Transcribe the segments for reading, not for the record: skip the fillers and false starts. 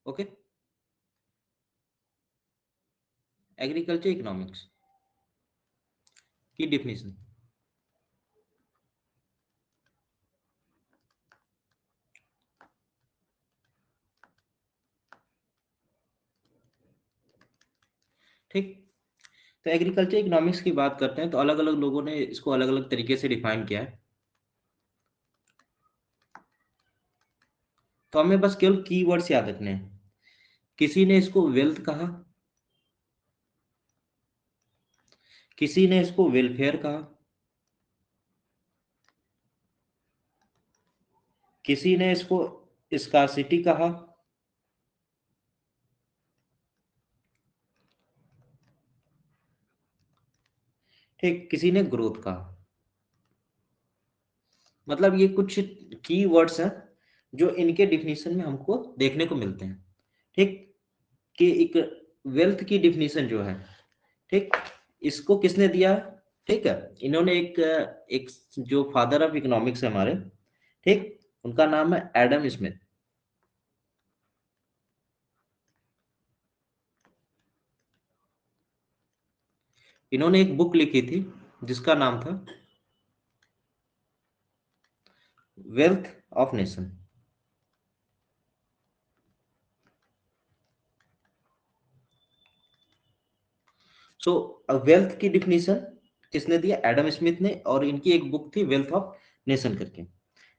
Okay, agriculture economics की definition. ठीक, तो एग्रीकल्चर इकोनॉमिक्स की बात करते हैं तो अलग अलग लोगों ने इसको अलग अलग तरीके से डिफाइन किया है। तो हमें बस केवल कीवर्ड्स याद रखने हैं। किसी ने इसको वेल्थ कहा, किसी ने इसको वेलफेयर कहा, किसी ने इसको स्कार्सिटी कहा, ठीक, किसी ने ग्रोथ कहा। मतलब ये कुछ की वर्ड्स हैं जो इनके डिफिनीशन में हमको देखने को मिलते हैं। ठीक, कि एक वेल्थ की डिफिनीशन जो है, ठीक, इसको किसने दिया? ठीक है, इन्होंने एक एक जो फादर ऑफ इकोनॉमिक्स है हमारे, ठीक, उनका नाम है एडम स्मिथ। इन्होंने एक बुक लिखी थी जिसका नाम था wealth of nation. So wealth की डिफिनीशन किसने दिया? एडम स्मिथ ने, और इनकी एक बुक थी वेल्थ ऑफ नेशन करके,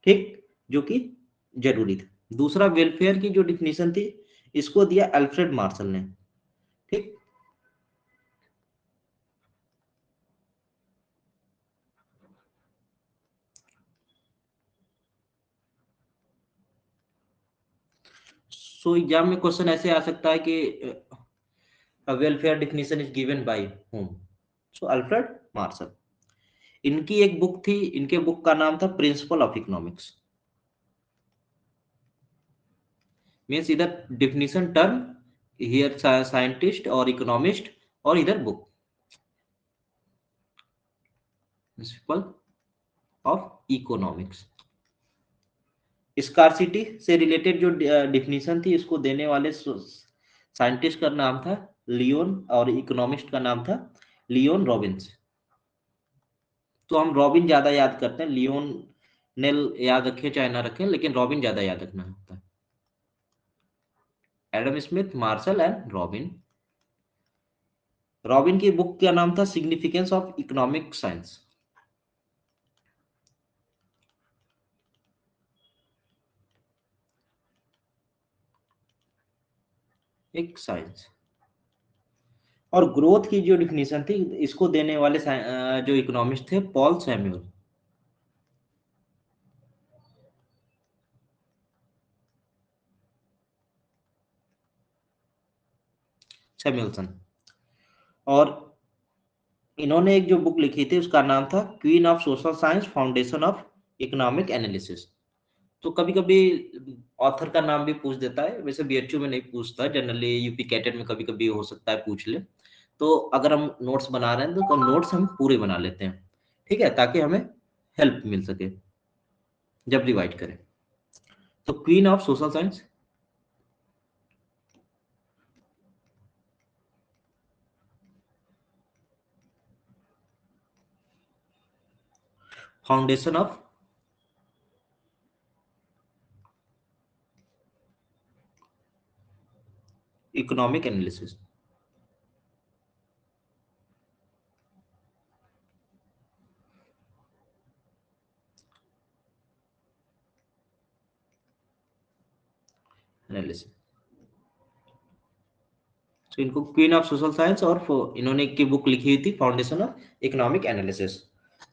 ठीक, जो कि जरूरी था। दूसरा वेलफेयर की जो डिफिनीशन थी, इसको दिया अल्फ्रेड मार्शल ने। ठीक, सो एग्जाम में क्वेश्चन ऐसे आ सकता है कि welfare definition is given by home? So Alfred Marshall. इनकी एक बुक थी, इनके बुक का नाम था प्रिंसिपल ऑफ इकोनॉमिक्स। मीन्स इधर डिफिनीशन टर्म, हियर साइंटिस्ट और इकोनॉमिस्ट, और इधर book principle of economics. Scarcity से रिलेटेड जो डिफिनीशन थी, इसको देने वाले साइंटिस्ट का नाम था लियोन, और इकोनॉमिस्ट का नाम था लियोन रॉबिन्स। तो हम रॉबिन ज्यादा याद करते हैं, लियोन नेल याद रखें चाहे ना रखें, लेकिन रॉबिन ज्यादा याद रखना होता है। Adam Smith, martial and robin. Robin की बुक का नाम था सिग्निफिकेंस ऑफ इकोनॉमिक साइंस। एक साइंस। और ग्रोथ की जो डिफिनीशन थी, इसको देने वाले जो इकोनॉमिस्ट थे, पॉल सैम्यूल। सैम्यूलसन। और इन्होंने एक जो बुक लिखी थी उसका नाम था queen of social science, foundation of economic analysis. तो कभी कभी ऑथर का नाम भी पूछ देता है, वैसे बीएचयू में नहीं पूछता, जनरली यूपी कैटेट में कभी कभी हो सकता है पूछ ले। तो अगर हम नोट्स बना रहे हैं तो नोट्स हम पूरे बना लेते हैं, ठीक है, ताकि हमें हेल्प मिल सके जब रिवाइज करें। तो queen of social science, foundation of economic analysis. Analysis, तो इनको क्वीन ऑफ सोशल साइंस, और इन्होंने की बुक लिखी हुई थी फाउंडेशन ऑफ इकोनॉमिक एनालिसिस।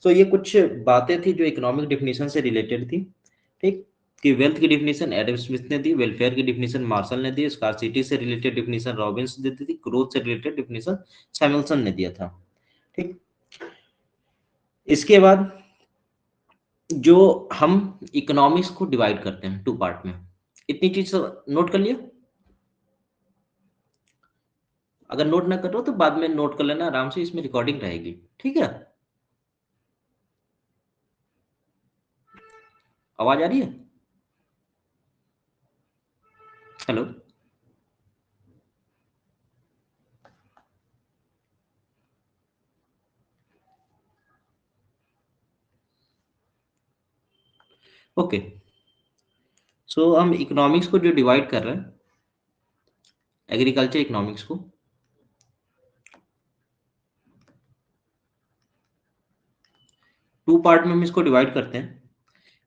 तो ये कुछ बातें थी जो इकोनॉमिक डिफिनीशन से रिलेटेड थी। ठीक, कि वेल्थ की डिफिनीशन एडम स्मिथ ने दी, वेलफेयर की डिफिनीशन मार्शल ने दी, स्कार्सिटी से रिलेटेड डिफिनीशन रॉबिन्स ने दी थी, ग्रोथ से रिलेटेड डिफिनीशन सैमुअल्सन ने दिया था। ठीक, इसके बाद जो हम इकोनॉमिक्स को डिवाइड करते हैं टू पार्ट में, इतनी चीज नोट कर लिया। अगर नोट ना करो तो बाद में नोट कर लेना आराम से, इसमें रिकॉर्डिंग रहेगी, ठीक है। आवाज आ रही है? हेलो? ओके, सो हम इकोनॉमिक्स को जो डिवाइड कर रहे हैं, एग्रीकल्चर इकोनॉमिक्स को, टू पार्ट में हम इसको डिवाइड करते हैं,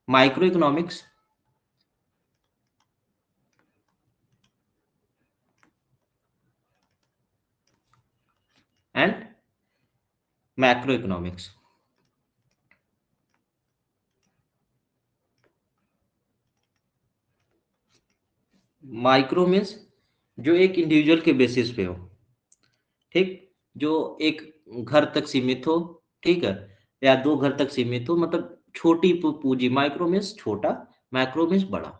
micro economics and macro economics. Micro means जो एक इंडिविजुअल के बेसिस पे हो, ठीक, जो एक घर तक सीमित हो, ठीक है, या दो घर तक सीमित हो, मतलब छोटी पूंजी। माइक्रो मीन्स छोटा, मैक्रो मीन्स बड़ा।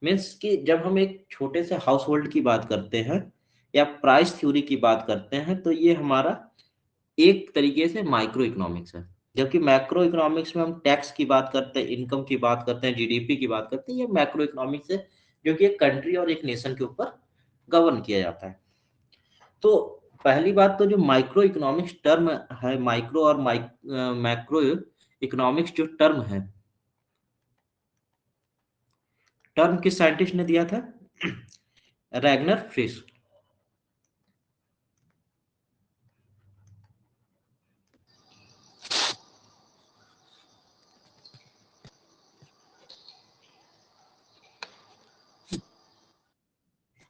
मीन्स कि जब हम एक छोटे से हाउस होल्ड की बात करते हैं या प्राइस थ्योरी की बात करते हैं, तो ये हमारा एक तरीके से माइक्रो इकोनॉमिक्स है। जबकि मैक्रो इकोनॉमिक्स में हम टैक्स की बात करते हैं, इनकम की बात करते हैं, जीडीपी की बात करते हैं, ये मैक्रो इकोनॉमिक्स है, जो कि एक कंट्री और एक नेशन के ऊपर गवर्न किया जाता है। तो पहली बात तो जो माइक्रो इकोनॉमिक्स टर्म है, माइक्रो और मैक्रो इकोनॉमिक्स जो टर्म है, टर्म किस साइंटिस्ट ने दिया था? रैगनर फ्रिश।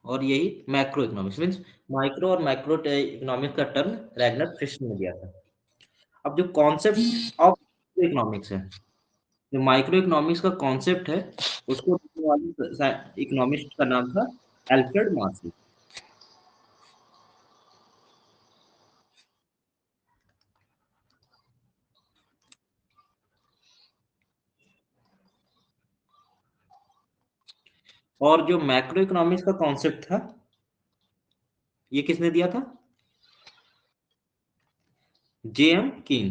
और यही मैक्रो इकोनॉमिक्स मीन्स माइक्रो और मैक्रो इकोनॉमिक्स का टर्म रैगनर फ्रिश ने दिया था। अब जो कॉन्सेप्ट ऑफ इकोनॉमिक्स है, जो माइक्रो इकोनॉमिक्स का कॉन्सेप्ट है, उसको देने वाले इकोनॉमिस्ट का नाम था एल्फ्रेड मार्शल। और जो मैक्रो इकोनॉमिक्स का कॉन्सेप्ट था, ये किसने दिया था? जेएम कीन।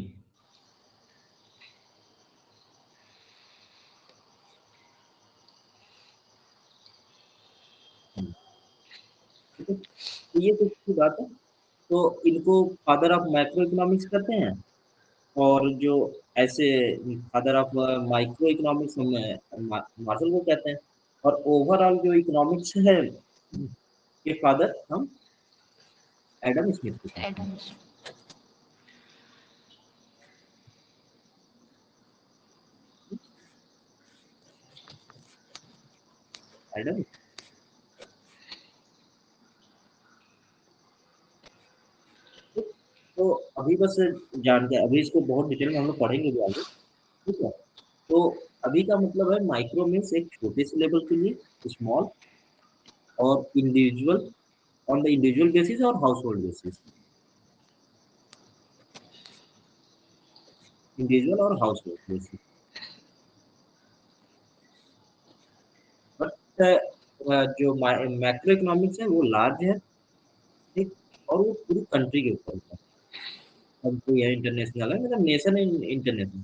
ठीक है, तो ये कुछ की बात है। तो इनको फादर ऑफ मैक्रो इकोनॉमिक्स कहते हैं, और जो ऐसे फादर ऑफ माइक्रो इकोनॉमिक्स हम मार्शल को कहते हैं, और ओवरऑल जो इकोनॉमिक्स है के फादर हम एडम स्मिथ को कहते हैं। एडम्स। एडम। तो अभी बस जानते हैं, अभी इसको बहुत डिटेल में हम लोग पढ़ेंगे भी आगे, ठीक है। तो अभी का मतलब है माइक्रो मीन्स एक छोटे से लेवल के लिए स्मॉल, और individual, on the individual basis और हाउस होल्ड बेसिस, इंडिविजुअल और हाउस होल्ड बेसिस। बट जो मैक्रो इकोनॉमिक्स है वो लार्ज है, ठीक, और वो पूरी कंट्री के ऊपर है। कंट्री है, इंटरनेशनल है, मतलब नेशन है, इंटरनेशनल।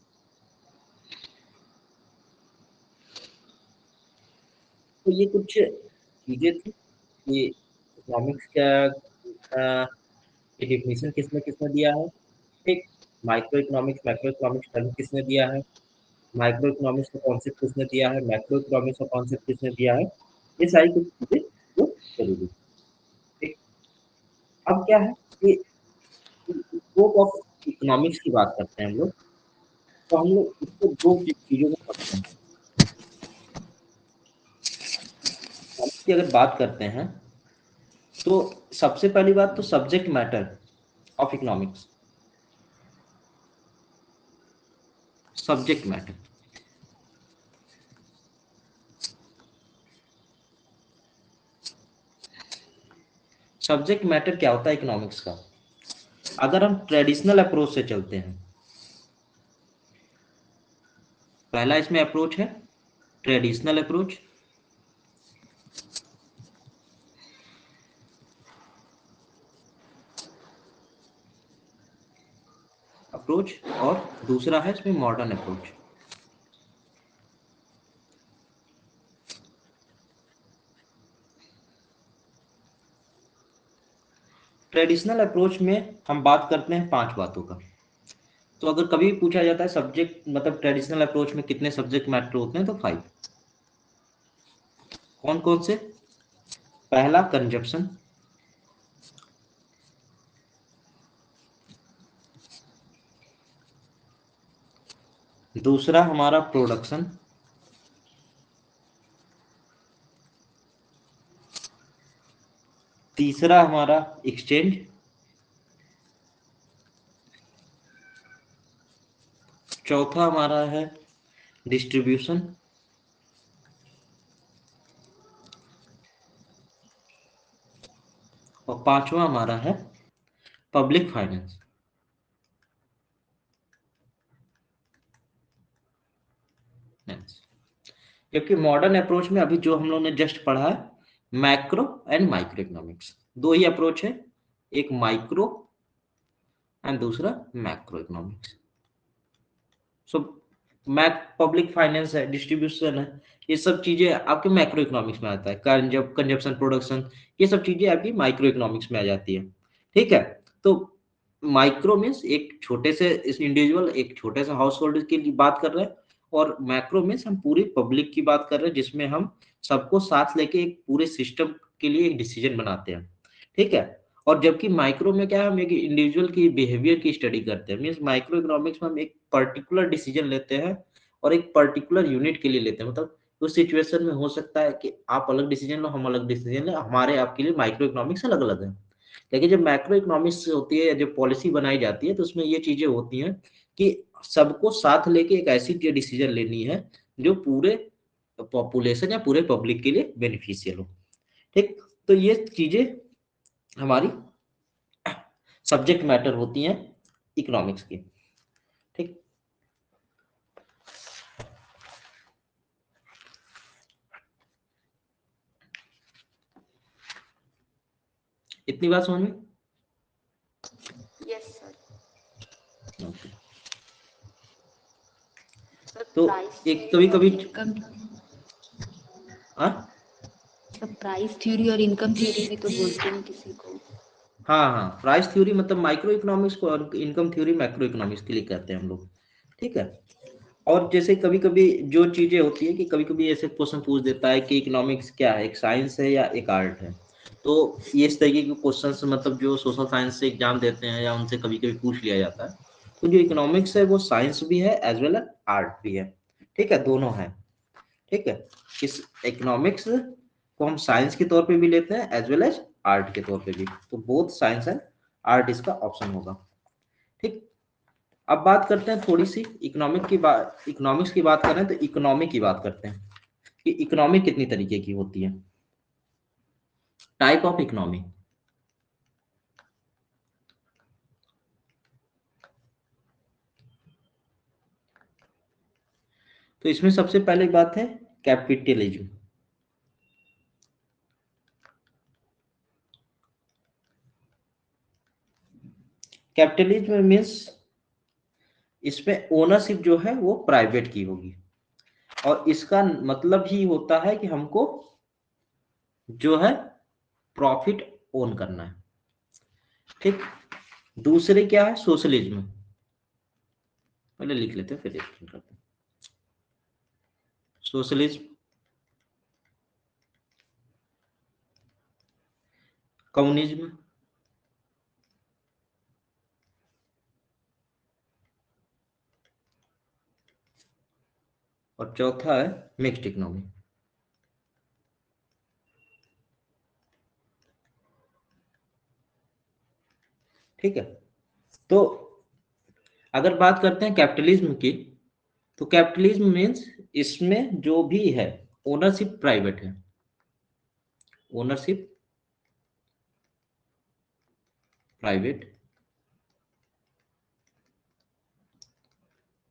तो ये कुछ चीजें थी कि इकोनॉमिक्स का डिफिनेशन किसने किसने दिया है, ठीक, micro economics macro economics term किसने दिया है, माइक्रो इकोनॉमिक्स का कॉन्सेप्ट किसने दिया है, मैक्रो इकोनॉमिक्स का कॉन्सेप्ट किसने दिया है, ये सारी कुछ चीजें जो जरूरी है, ठीक। अब क्या है कि स्कोप ऑफ इकोनॉमिक्स की बात करते हैं हम लोग, तो हम लोग इसको दो चीजों में पढ़ते हैं। की अगर बात करते हैं, तो सबसे पहली बात तो subject matter of economics, subject matter. Subject matter क्या होता है इकोनॉमिक्स का? अगर हम ट्रेडिशनल अप्रोच से चलते हैं, पहला इसमें अप्रोच है ट्रेडिशनल अप्रोच, और दूसरा है इसमें मॉडर्न अप्रोच। ट्रेडिशनल अप्रोच में हम बात करते हैं 5 बातों का। तो अगर कभी पूछा जाता है सब्जेक्ट मतलब ट्रेडिशनल अप्रोच में कितने सब्जेक्ट मैटर होते हैं, तो 5। कौन कौन से? पहला कंजप्शन, दूसरा हमारा प्रोडक्शन, तीसरा हमारा एक्सचेंज, चौथा हमारा है डिस्ट्रीब्यूशन, और पांचवा हमारा है पब्लिक फाइनेंस। क्योंकि मॉडर्न अप्रोच में अभी जो हम लोग ने जस्ट पढ़ा है, मैक्रो एंड माइक्रो इकोनॉमिक्स, दो ही अप्रोच है, एक माइक्रो एंड दूसरा macro economics. So MAC public finance है, डिस्ट्रीब्यूशन है, ये सब चीजें आपके मैक्रो इकोनॉमिक्स में आता है। कंजप्शन, प्रोडक्शन, ये सब चीजें आपकी माइक्रो इकोनॉमिक्स में आ जाती है। ठीक है, तो माइक्रो मीन्स एक छोटे से इंडिविजुअल, एक छोटे से हाउस होल्ड की बात कर रहे हैं, और मैक्रो मीन्स हम पूरी पब्लिक की बात कर रहे हैं, जिसमें हम सबको साथ लेके एक पूरे सिस्टम के लिए एक डिसीजन बनाते हैं। ठीक है, और जबकि माइक्रो में क्या है, हम एक इंडिविजुअल की बिहेवियर की स्टडी करते हैं। मीन्स माइक्रो इकोनॉमिक्स में हम एक पर्टिकुलर डिसीजन लेते हैं और एक पर्टिकुलर यूनिट के लिए लेते हैं। मतलब उस सिचुएशन में हो सकता है कि आप अलग डिसीजन लो, हम अलग डिसीजन ले, हमारे आपके लिए माइक्रो इकोनॉमिक्स अलग अलग है। लेकिन जब मैक्रो इकोनॉमिक्स होती है या जब पॉलिसी बनाई जाती है, तो उसमें ये चीजें होती हैं कि सबको साथ लेके एक ऐसी डिसीजन लेनी है जो पूरे पॉपुलेशन या पूरे पब्लिक के लिए बेनिफिशियल हो। ठीक, तो ये चीजें हमारी सब्जेक्ट मैटर होती हैं इकोनॉमिक्स की। ठीक, इतनी बात समझ में? Yes sir. ओके, तो एक कभी कभी प्राइस थ्योरी और इनकम थ्योरी भी तो बोलते हैं किसी को। हाँ हाँ, प्राइस थ्योरी मतलब माइक्रो इकोनॉमिक्स को, और इनकम थ्योरी मैक्रो इकोनॉमिक्स के लिए कहते हैं हम लोग। ठीक है, और जैसे कभी कभी जो चीजें होती है कि कभी कभी ऐसे क्वेश्चन पूछ देता है कि इकोनॉमिक्स क्या है, एक साइंस है या एक आर्ट है। तो ये इस तरीके के क्वेश्चंस मतलब जो सोशल साइंस से एग्जाम देते हैं या उनसे कभी कभी पूछ लिया जाता है। तो जो इकोनॉमिक्स है वो साइंस भी है एज वेल एज आर्ट भी है। ठीक है, दोनों है। ठीक है, इस इकोनॉमिक्स को हम साइंस के तौर पे भी लेते हैं एज वेल एज आर्ट के तौर पे भी, तो बोथ साइंस एंड आर्ट इसका ऑप्शन होगा। ठीक, अब बात करते हैं थोड़ी सी इकोनॉमिक्स की बात करें तो इकोनॉमी की बात करते हैं कि इकोनॉमी कितनी तरीके की होती है, टाइप ऑफ इकोनॉमी। तो इसमें सबसे पहले बात है कैपिटलिज्म। कैपिटलिज्म मीन्स इसमें ओनरशिप जो है वो प्राइवेट की होगी, और इसका मतलब ही होता है कि हमको जो है प्रॉफिट ओन करना है। ठीक, दूसरे क्या है सोशलिज्म, पहले लिख लेते हैं फिर एक्सप्लेन करते हैं। सोशलिज्म, कम्युनिज्म, और चौथा है मिक्स्ड इकोनॉमी। ठीक है, तो अगर बात करते हैं कैपिटलिज्म की, तो कैपिटलिज्म मीन्स इसमें जो भी है ओनरशिप प्राइवेट है, ओनरशिप प्राइवेट,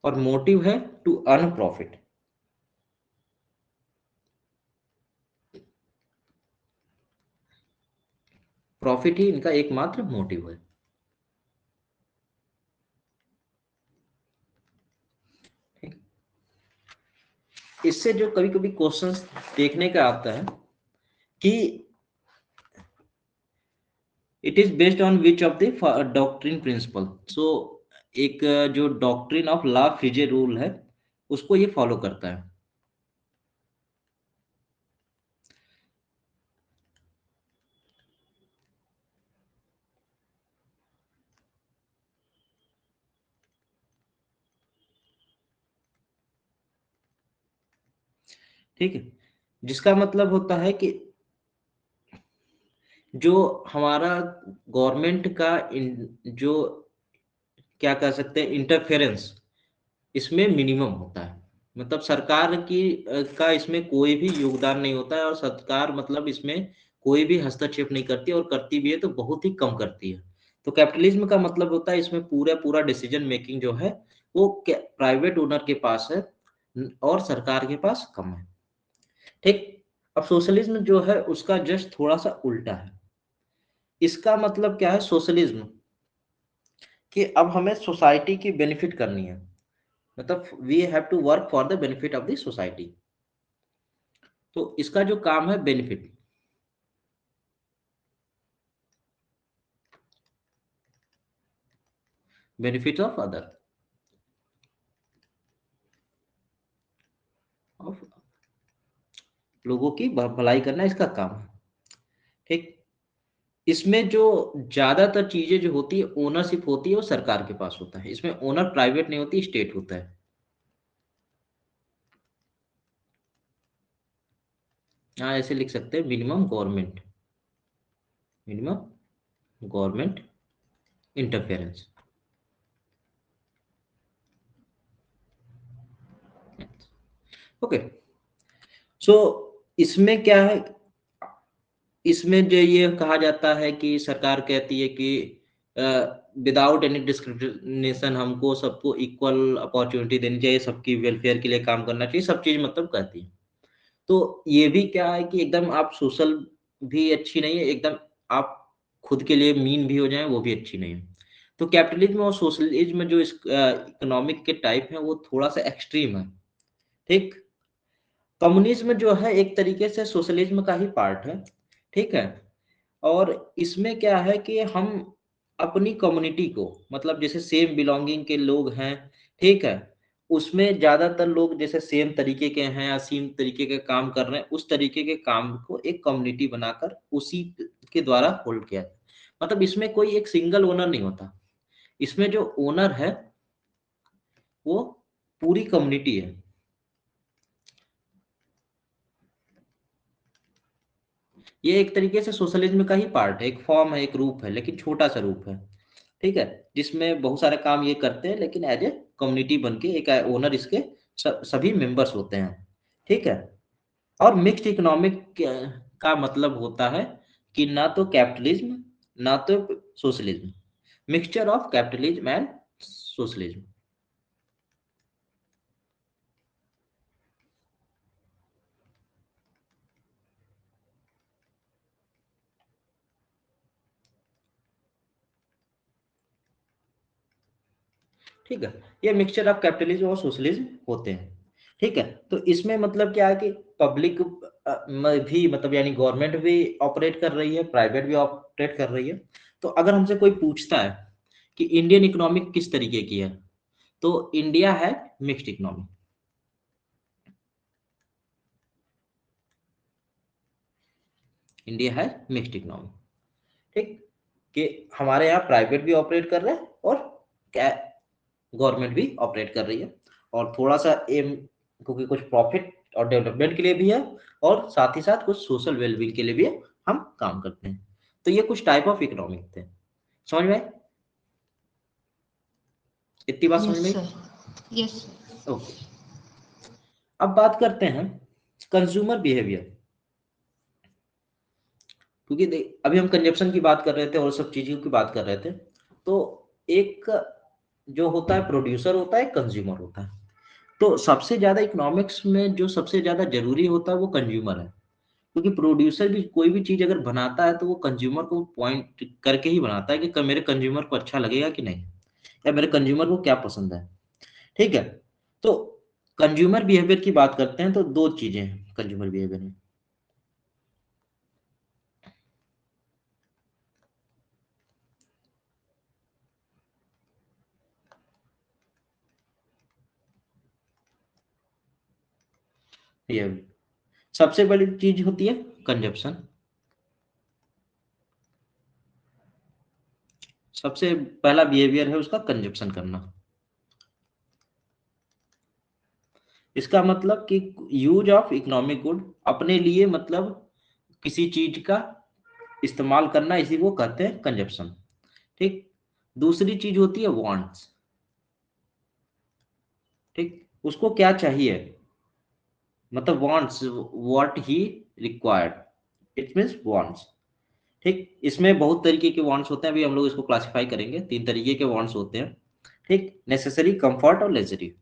और मोटिव है टू अर्न प्रॉफिट। प्रॉफिट ही इनका एकमात्र मोटिव है। ठीक? इससे जो कभी कभी क्वेश्चंस देखने का आता है कि it is based on which of the doctrine principle. So एक जो doctrine of laissez faire rule है उसको ये फॉलो करता है। ठीक है, जिसका मतलब होता है कि जो हमारा गवर्नमेंट का जो क्या कह सकते हैं इंटरफेरेंस इसमें मिनिमम होता है। मतलब सरकार की का इसमें कोई भी योगदान नहीं होता है और सरकार मतलब इसमें कोई भी हस्तक्षेप नहीं करती और करती भी है तो बहुत ही कम करती है। तो कैपिटलिज्म का मतलब होता है इसमें पूरा पूरा डिसीजन मेकिंग जो है वो प्राइवेट ओनर के पास है और सरकार के पास कम है। ठीक। अब सोशलिज्म जो है उसका जस्ट थोड़ा सा उल्टा है। इसका मतलब क्या है सोशलिज्म कि अब हमें सोसाइटी की बेनिफिट करनी है। मतलब we have to work for the benefit of the society. तो इसका जो काम है benefit, benefit of other, of लोगों की भलाई करना इसका काम है। ठीक। इसमें जो ज्यादातर चीजें जो होती है ओनरशिप होती है वो सरकार के पास होता है। इसमें ओनर प्राइवेट नहीं होती, स्टेट होता है। हाँ ऐसे लिख सकते हैं minimum government, minimum government interference. Okay. So इसमें क्या है, इसमें जो ये कहा जाता है कि सरकार कहती है कि विदाउट एनी डिस्क्रिमिनेशन हमको सबको इक्वल अपॉर्चुनिटी देनी चाहिए, सबकी वेलफेयर के लिए काम करना चाहिए, सब चीज मतलब कहती है। तो ये भी क्या है कि एकदम आप सोशल भी अच्छी नहीं है, एकदम आप खुद के लिए मीन भी हो जाए वो भी अच्छी नहीं है। तो कैपिटलिज्म और सोशलिज्म जो इकोनॉमिक के टाइप है वो थोड़ा सा एक्सट्रीम है। ठीक। कम्युनिज्म जो है एक तरीके से सोशलिज्म का ही पार्ट है। ठीक है। और इसमें क्या है कि हम अपनी कम्युनिटी को मतलब जैसे सेम बिलोंगिंग के लोग हैं, ठीक है, उसमें ज्यादातर लोग जैसे सेम तरीके के हैं या सेम तरीके के काम कर रहे हैं, उस तरीके के काम को एक कम्युनिटी बनाकर उसी के द्वारा होल्ड किया जाए। मतलब इसमें कोई एक सिंगल ओनर नहीं होता, इसमें जो ओनर है वो पूरी कम्युनिटी है। ये एक तरीके से सोशलिज्म का ही पार्ट है, एक फॉर्म है, एक रूप है, लेकिन छोटा सा रूप है। ठीक है। जिसमें बहुत सारे काम ये करते हैं लेकिन एज ए कम्युनिटी बन के एक ओनर इसके सभी मेंबर्स होते हैं। ठीक है। और मिक्स्ड इकोनॉमिक का मतलब होता है कि ना तो कैपिटलिज्म ना तो socialism, mixture of capitalism and socialism. ठीक है। ये मिक्सचर ऑफ कैपिटलिज्म और सोशलिज्म होते हैं। ठीक है। तो इसमें मतलब क्या है कि पब्लिक में भी मतलब यानी गवर्नमेंट भी ऑपरेट कर रही है, प्राइवेट भी ऑपरेट कर रही है। तो अगर हमसे कोई पूछता है कि इंडियन इकोनॉमिक किस तरीके की है, तो इंडिया है मिक्स्ड इकोनॉमी। इंडिया है मिक्स्ड इकोनॉमी। ठीक। कि हमारे यहाँ प्राइवेट भी ऑपरेट कर रहे हैं और क्या गवर्नमेंट भी ऑपरेट कर रही है। और थोड़ा सा एम क्योंकि कुछ प्रॉफिट और डेवलपमेंट के लिए भी है और साथ ही साथ कुछ सोशल वेलबींग के लिए भी हम काम करते हैं। तो ये कुछ टाइप ऑफ इकोनॉमिक थे। समझ में आई? इतनी बात समझ यस में आई? Sir, yes sir. ओके। अब बात करते हैं कंज्यूमर बिहेवियर। क्योंकि अभी हम कंजप्शन की बात कर रहे थे और सब चीजों की बात कर रहे थे। तो एक जो होता है प्रोड्यूसर होता है, कंज्यूमर होता है। तो सबसे ज्यादा इकोनॉमिक्स में जो सबसे ज्यादा जरूरी होता है वो कंज्यूमर है। क्योंकि प्रोड्यूसर भी कोई भी चीज अगर बनाता है तो वो कंज्यूमर को पॉइंट करके ही बनाता है कि मेरे कंज्यूमर को अच्छा लगेगा कि नहीं, या मेरे कंज्यूमर को क्या पसंद है। ठीक है। तो कंज्यूमर बिहेवियर की बात करते हैं तो दो चीजें हैं कंज्यूमर बिहेवियर में। ये सबसे बड़ी चीज होती है कंजप्शन। सबसे पहला बिहेवियर है उसका कंजप्शन करना। इसका मतलब कि यूज ऑफ इकोनॉमिक गुड, अपने लिए मतलब किसी चीज का इस्तेमाल करना, इसी को कहते हैं कंजप्शन। ठीक। दूसरी चीज होती है वांट्स। ठीक, उसको क्या चाहिए, मतलब wants, what he required, it means wants. ठीक, इसमें बहुत तरीके के वांट्स होते हैं, अभी हम लोग इसको क्लासिफाई करेंगे। 3 तरीके के वांट्स होते हैं। ठीक, नेसेसरी, कंफर्ट और luxury.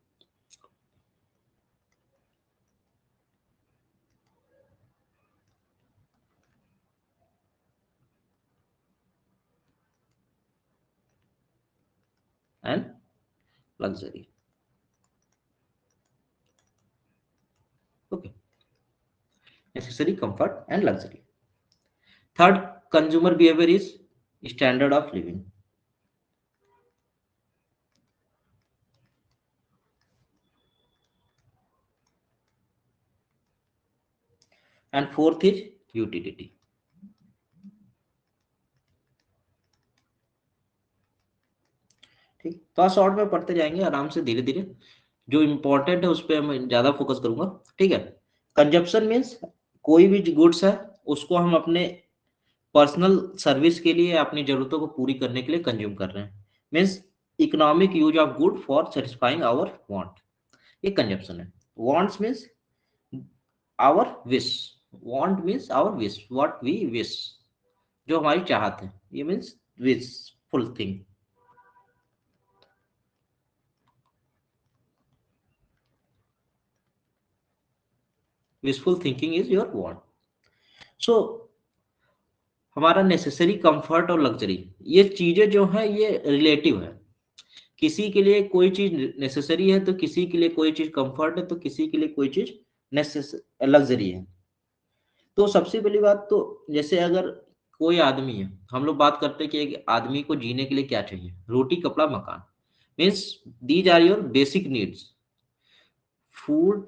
And luxury. Okay, necessary, comfort and luxury. Third, consumer behaviour is standard of living. And fourth is utility. ठीक, तो शॉर्ट में पढ़ते जाएंगे आराम से, धीरे धीरे। जो इंपॉर्टेंट है उस पर मैं ज्यादा फोकस करूंगा। ठीक है। कंजप्शन मीन्स कोई भी गुड्स है, उसको हम अपने पर्सनल सर्विस के लिए, अपनी जरूरतों को पूरी करने के लिए कंज्यूम कर रहे हैं। Means economic use of good for satisfying our want, ये कंजप्शन है। Wants means our wish, want means our wish, what we wish, जो हमारी चाहत है, ये means wish full thing. Wishful thinking is your want. So हमारा necessary, comfort और luxury, ये चीजें जो है ये रिलेटिव है। किसी के लिए कोई चीज नेसेसरी है, तो किसी के लिए कोई चीज कंफर्ट है, तो किसी के लिए कोई चीज लग्जरी है। तो सबसे पहली बात तो, जैसे अगर कोई आदमी है, हम लोग बात करते हैं कि एक आदमी को जीने के लिए क्या चाहिए, रोटी, कपड़ा, मकान। Means these are your basic needs, food,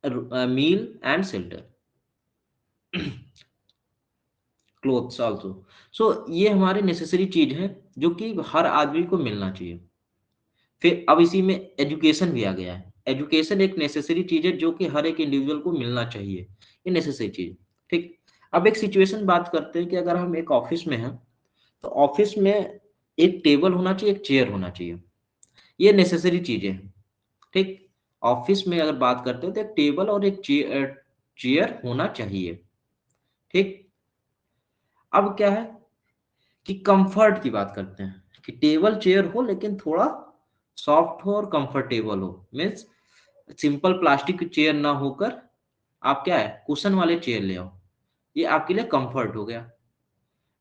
meal and shelter, clothes also. So ये हमारे नेसेसरी चीज है, जो कि हर आदमी को मिलना चाहिए। फिर अब इसी में एजुकेशन भी आ गया है। एजुकेशन एक नेसेसरी चीज है, जो कि हर एक इंडिविजुअल को मिलना चाहिए, ये नेसेसरी चीज। ठीक। अब एक सिचुएशन बात करते हैं कि अगर हम एक ऑफिस में हैं, तो ऑफिस में एक टेबल होना चाहिए, एक चेयर होना चाहिए, ये नेसेसरी चीजें हैं। ठीक। ऑफिस में अगर बात करते हैं तो एक टेबल और एक चेयर, चेयर होना चाहिए। ठीक। अब क्या है कि कंफर्ट की बात करते हैं, कि टेबल चेयर हो लेकिन थोड़ा सॉफ्ट हो और कंफर्टेबल हो। मीन्स सिंपल प्लास्टिक की चेयर ना होकर आप क्या है, कुशन वाले चेयर ले आओ, ये आपके लिए कंफर्ट हो गया।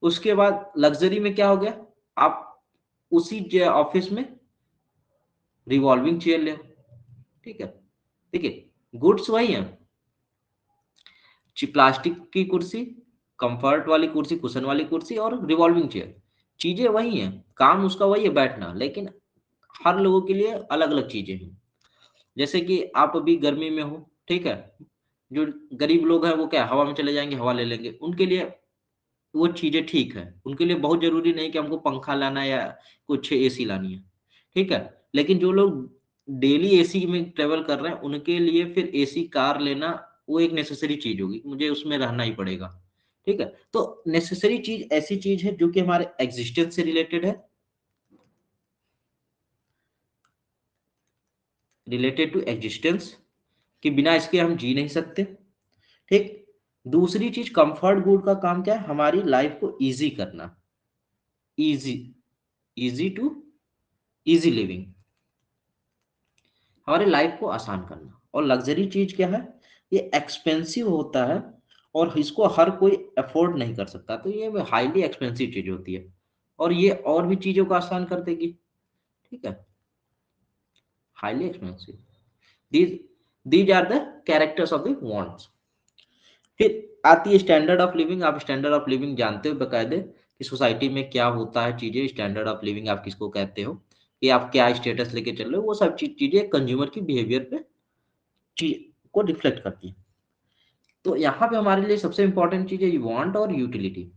उसके बाद लग्जरी में क्या हो गया, आप उसी ऑफिस में रिवॉल्विंग चेयर ले आओ। ठीक है। देखिए गुड्स वही है, प्लास्टिक की कुर्सी, कंफर्ट वाली कुर्सी, कुशन वाली कुर्सी और रिवॉल्विंग चेयर, चीजें वही हैं, काम उसका वही है, बैठना, लेकिन हर लोगों के लिए अलग अलग चीजें हैं। जैसे कि आप अभी गर्मी में हो, ठीक है, जो गरीब लोग हैं वो क्या हवा में चले जाएंगे, हवा ले लेंगे, उनके लिए वो चीजें ठीक है, उनके लिए बहुत जरूरी नहीं कि हमको पंखा लाना है या कुछ एसी लानी है। ठीक है। लेकिन जो लोग डेली एसी में ट्रेवल कर रहे हैं, उनके लिए फिर एसी कार लेना वो एक नेसेसरी चीज होगी, मुझे उसमें रहना ही पड़ेगा। ठीक है। तो नेसेसरी चीज ऐसी चीज है जो कि हमारे एग्जिस्टेंस से रिलेटेड है, रिलेटेड टू एग्जिस्टेंस, कि बिना इसके हम जी नहीं सकते। ठीक। दूसरी चीज, कंफर्ट गुड का काम क्या है, हमारी लाइफ को इजी करना, easy, easy to easy living, हमारी लाइफ को आसान करना। और लग्जरी चीज क्या है, ये एक्सपेंसिव होता है और इसको हर कोई अफोर्ड नहीं कर सकता, तो ये हाईली एक्सपेंसिव चीज होती है, और ये और भी चीजों को आसान कर देगी। ठीक है, highly expensive, these these are the characters of the wants. फिर आती है स्टैंडर्ड ऑफ लिविंग। आप स्टैंडर्ड ऑफ लिविंग जानते हो बकायदे, कि सोसाइटी में क्या होता है चीजें, स्टैंडर्ड ऑफ लिविंग आप किसको कहते हो, कि आप क्या स्टेटस लेके चल रहे हो, वो सब चीजें कंज्यूमर की बिहेवियर पे चीज को रिफ्लेक्ट करती है। तो यहाँ पे हमारे लिए सबसे इंपॉर्टेंट चीज है वांट और यूटिलिटी।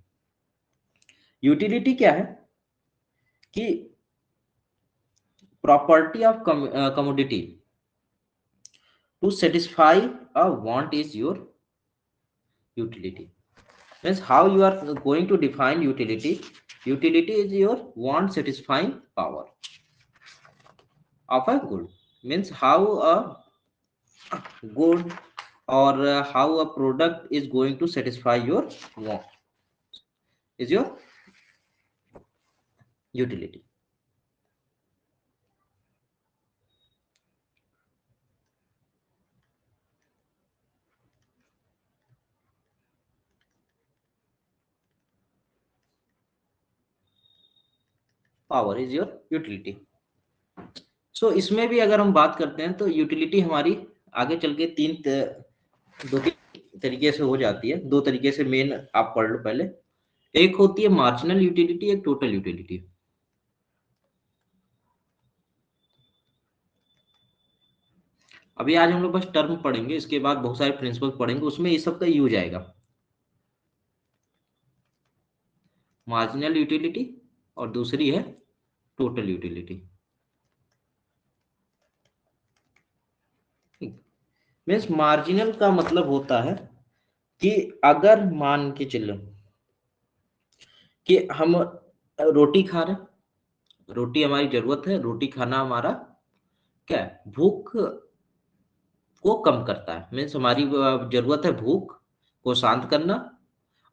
यूटिलिटी क्या है कि property of commodity, to satisfy a want is your utility. Means how you are going to define utility. Utility is your want satisfying power of a good. Means how a good or how a product is going to satisfy your want is your utility. Power is your utility. So इसमें भी अगर हम बात करते हैं तो utility हमारी आगे चल के दो तीन तरीके से हो जाती है. दो तरीके से मेन आप पढ़ लो पहले. एक होती है मार्जिनल यूटिलिटी, एक टोटल यूटिलिटी. अभी आज हम लोग बस टर्म पढ़ेंगे, इसके बाद बहुत सारे प्रिंसिपल पढ़ेंगे, उसमें ये सब का यूज आएगा. मार्जिनल यूटिलिटी और दूसरी है टोटल यूटिलिटी. मीन्स मार्जिनल का मतलब होता है कि अगर मान के चलो कि हम रोटी खा रहे, रोटी हमारी जरूरत है, रोटी खाना हमारा क्या है, भूख को कम करता है. मीन्स हमारी जरूरत है भूख को शांत करना,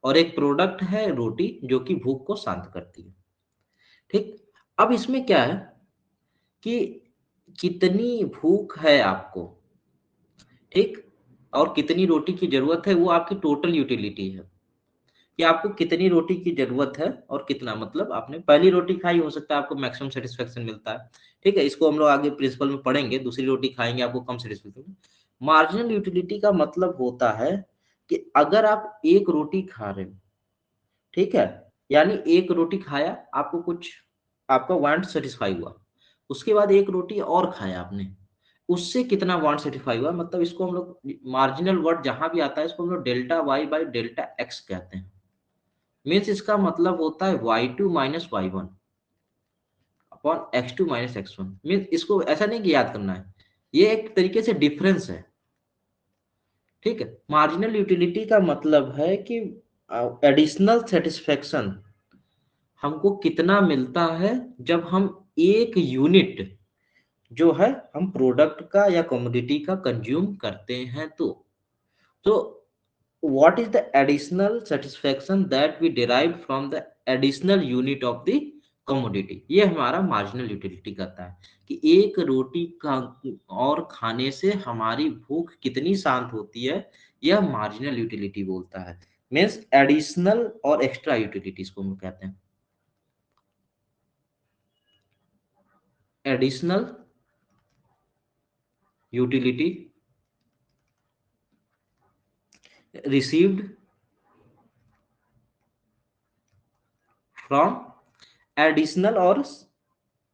और एक प्रोडक्ट है रोटी जो कि भूख को शांत करती है. ठीक. अब इसमें क्या है कि कितनी भूख है आपको, ठीक, और कितनी रोटी की जरूरत है, वो आपकी टोटल यूटिलिटी है कि आपको कितनी रोटी की जरूरत है और कितना. मतलब आपने पहली रोटी खाई, हो सकता है आपको मैक्सिमम सेटिस्फेक्शन मिलता है. ठीक है, इसको हम लोग आगे प्रिंसिपल में पढ़ेंगे. दूसरी रोटी खाएंगे आपको कम सेटिस्फेक्शन. मार्जिनल यूटिलिटी का मतलब होता है कि अगर आप एक रोटी खा रहे हो, ठीक है, यानी एक रोटी खाया, आपको कुछ आपका वांट सेटिस्फाई हुआ, उसके बाद एक रोटी और खाया आपने, उससे कितना वांट सेटिस्फाई हुआ. मतलब इसको हम लोग मार्जिनल वर्ड जहां भी आता है इसको हम लोग delta Y by delta X कहते हैं. मीन्स इसका मतलब होता है y2 minus y1 upon x2 minus x1. Means इसको ऐसा नहीं कि याद करना है, ये एक तरीके से डिफरेंस है. ठीक है. मार्जिनल यूटिलिटी का मतलब है कि एडिशनल सेटिस्फेक्शन हमको कितना मिलता है जब हम एक यूनिट जो है हम प्रोडक्ट का या कमोडिटी का कंज्यूम करते हैं. तो what is the additional satisfaction that we derive from the additional unit of the commodity. ये हमारा मार्जिनल यूटिलिटी कहता है कि एक रोटी का और खाने से हमारी भूख कितनी शांत होती है, यह मार्जिनल यूटिलिटी बोलता है. मीन्स एडिशनल और एक्स्ट्रा यूटिलिटीज को हम कहते हैं. Additional utility received from additional और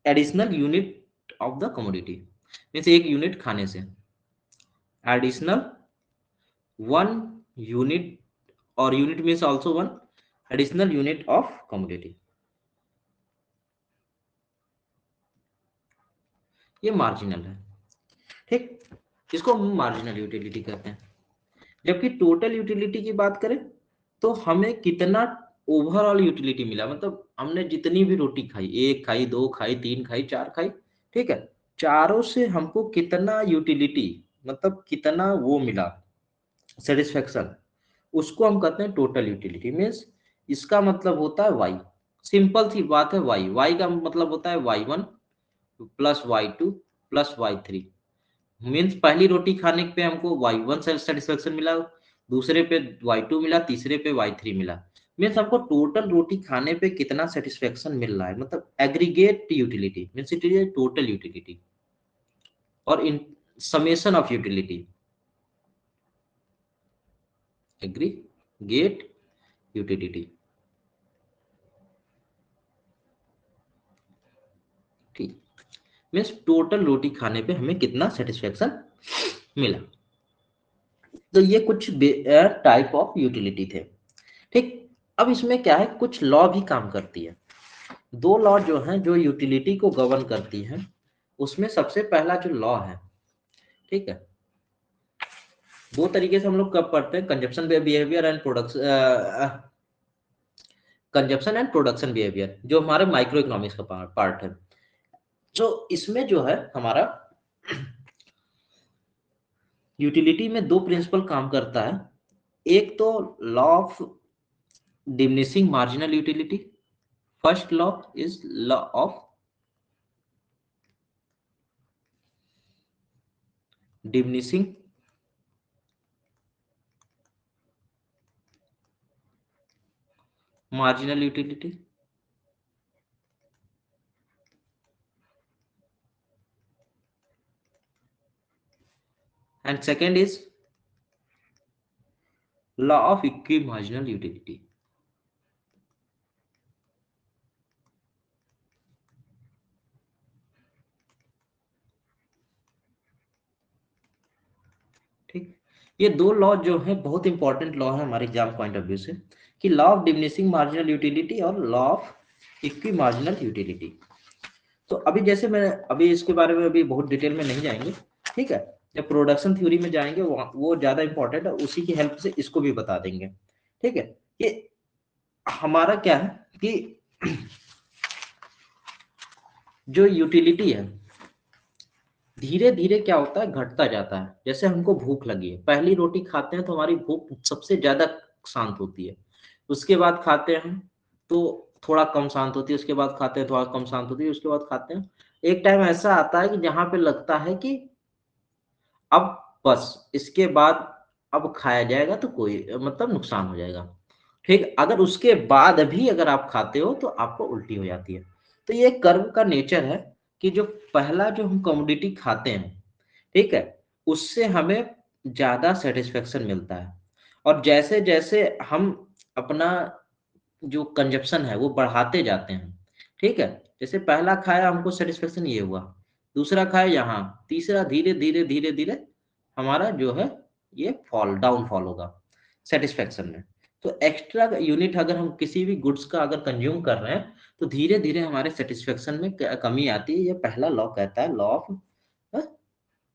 additional unit of the commodity. Means एक यूनिट खाने से एडिशनल वन यूनिट, और unit means also one additional unit of commodity. ये मार्जिनल है. ठीक, इसको हम मार्जिनल यूटिलिटी कहते हैं. जबकि टोटल यूटिलिटी की बात करें तो हमें कितना ओवरऑल यूटिलिटी मिला, मतलब हमने जितनी भी रोटी खाई, एक खाई, दो खाई, तीन खाई, चार खाई, ठीक है, चारों से हमको कितना यूटिलिटी, मतलब कितना वो मिला सेटिस्फेक्शन, उसको हम कहते हैं टोटल यूटिलिटी. मीन्स इसका मतलब होता है वाई. सिंपल सी बात है, वाई. वाई का मतलब होता है y1 plus y2 plus y3. Means पहली रोटी खाने पे हमको y1 से सेटिस्फेक्शन मिला, दूसरे पे y2 मिला, तीसरे पे y3 मिला. मीन्स हमको टोटल रोटी खाने पे कितना सेटिस्फेक्शन मिल रहा है, मतलब aggregate utility. Means it is total utility और in summation of utility, aggregate utility. ठीक. मीन्स टोटल रोटी खाने पे हमें कितना सेटिस्फेक्शन मिला. तो ये कुछ टाइप ऑफ यूटिलिटी थे. ठीक. अब इसमें क्या है, कुछ लॉ भी काम करती है. दो लॉ जो हैं जो यूटिलिटी को गवर्न करती हैं, उसमें सबसे पहला जो लॉ है, ठीक है, दो तरीके से हम लोग कब पढ़ते हैं, consumption behaviour and production, consumption and production behaviour, जो हमारे माइक्रो इकोनॉमिक्स का पार्ट है। तो इसमें जो है हमारा यूटिलिटी में दो प्रिंसिपल काम करता है। एक तो law of diminishing marginal utility, first law is law of diminishing marginal utility, and second is law of equimarginal utility. ठीक, ये दो लॉ जो है बहुत इंपॉर्टेंट लॉ है हमारे एग्जाम पॉइंट ऑफ व्यू से, कि law of diminishing marginal utility और लॉ ऑफ इक्विमार्जिनल यूटिलिटी। तो अभी जैसे मैं अभी इसके बारे में अभी बहुत डिटेल में नहीं जाएंगे, ठीक है, जब प्रोडक्शन थ्योरी में जाएंगे वो ज्यादा इंपॉर्टेंट है, उसी की हेल्प से इसको भी बता देंगे। ठीक है, ये हमारा क्या है कि जो यूटिलिटी है धीरे धीरे क्या होता है, घटता जाता है। जैसे हमको भूख लगी है, पहली रोटी खाते हैं तो हमारी भूख सबसे ज्यादा शांत होती है, उसके बाद खाते हैं तो थोड़ा कम शांत होती है, उसके बाद खाते हैं थोड़ा कम शांत होती है, उसके बाद खाते हैं। एक टाइम ऐसा आता है कि जहां पे लगता है कि अब बस इसके बाद अब खाया जाएगा तो कोई मतलब नुकसान हो जाएगा। ठीक, अगर उसके बाद भी अगर आप खाते हो तो आपको उल्टी हो जाती है। तो ये कर्व का नेचर है कि जो पहला जो हम कमोडिटी खाते हैं, ठीक है, उससे हमें ज्यादा सेटिस्फेक्शन मिलता है। और जैसे जैसे हम अपना जो कंजप्शन है वो बढ़ाते जाते हैं, ठीक है, जैसे पहला खाया हमको सेटिस्फेक्शन ये हुआ, दूसरा खाया यहाँ, तीसरा, धीरे धीरे धीरे धीरे हमारा जो है ये फॉल डाउन फॉल होगा सेटिस्फेक्शन में। तो एक्स्ट्रा यूनिट अगर हम किसी भी गुड्स का अगर कंज्यूम कर रहे हैं तो धीरे धीरे हमारे सेटिस्फेक्शन में कमी आती है। ये पहला लॉ कहता है लॉ ऑफ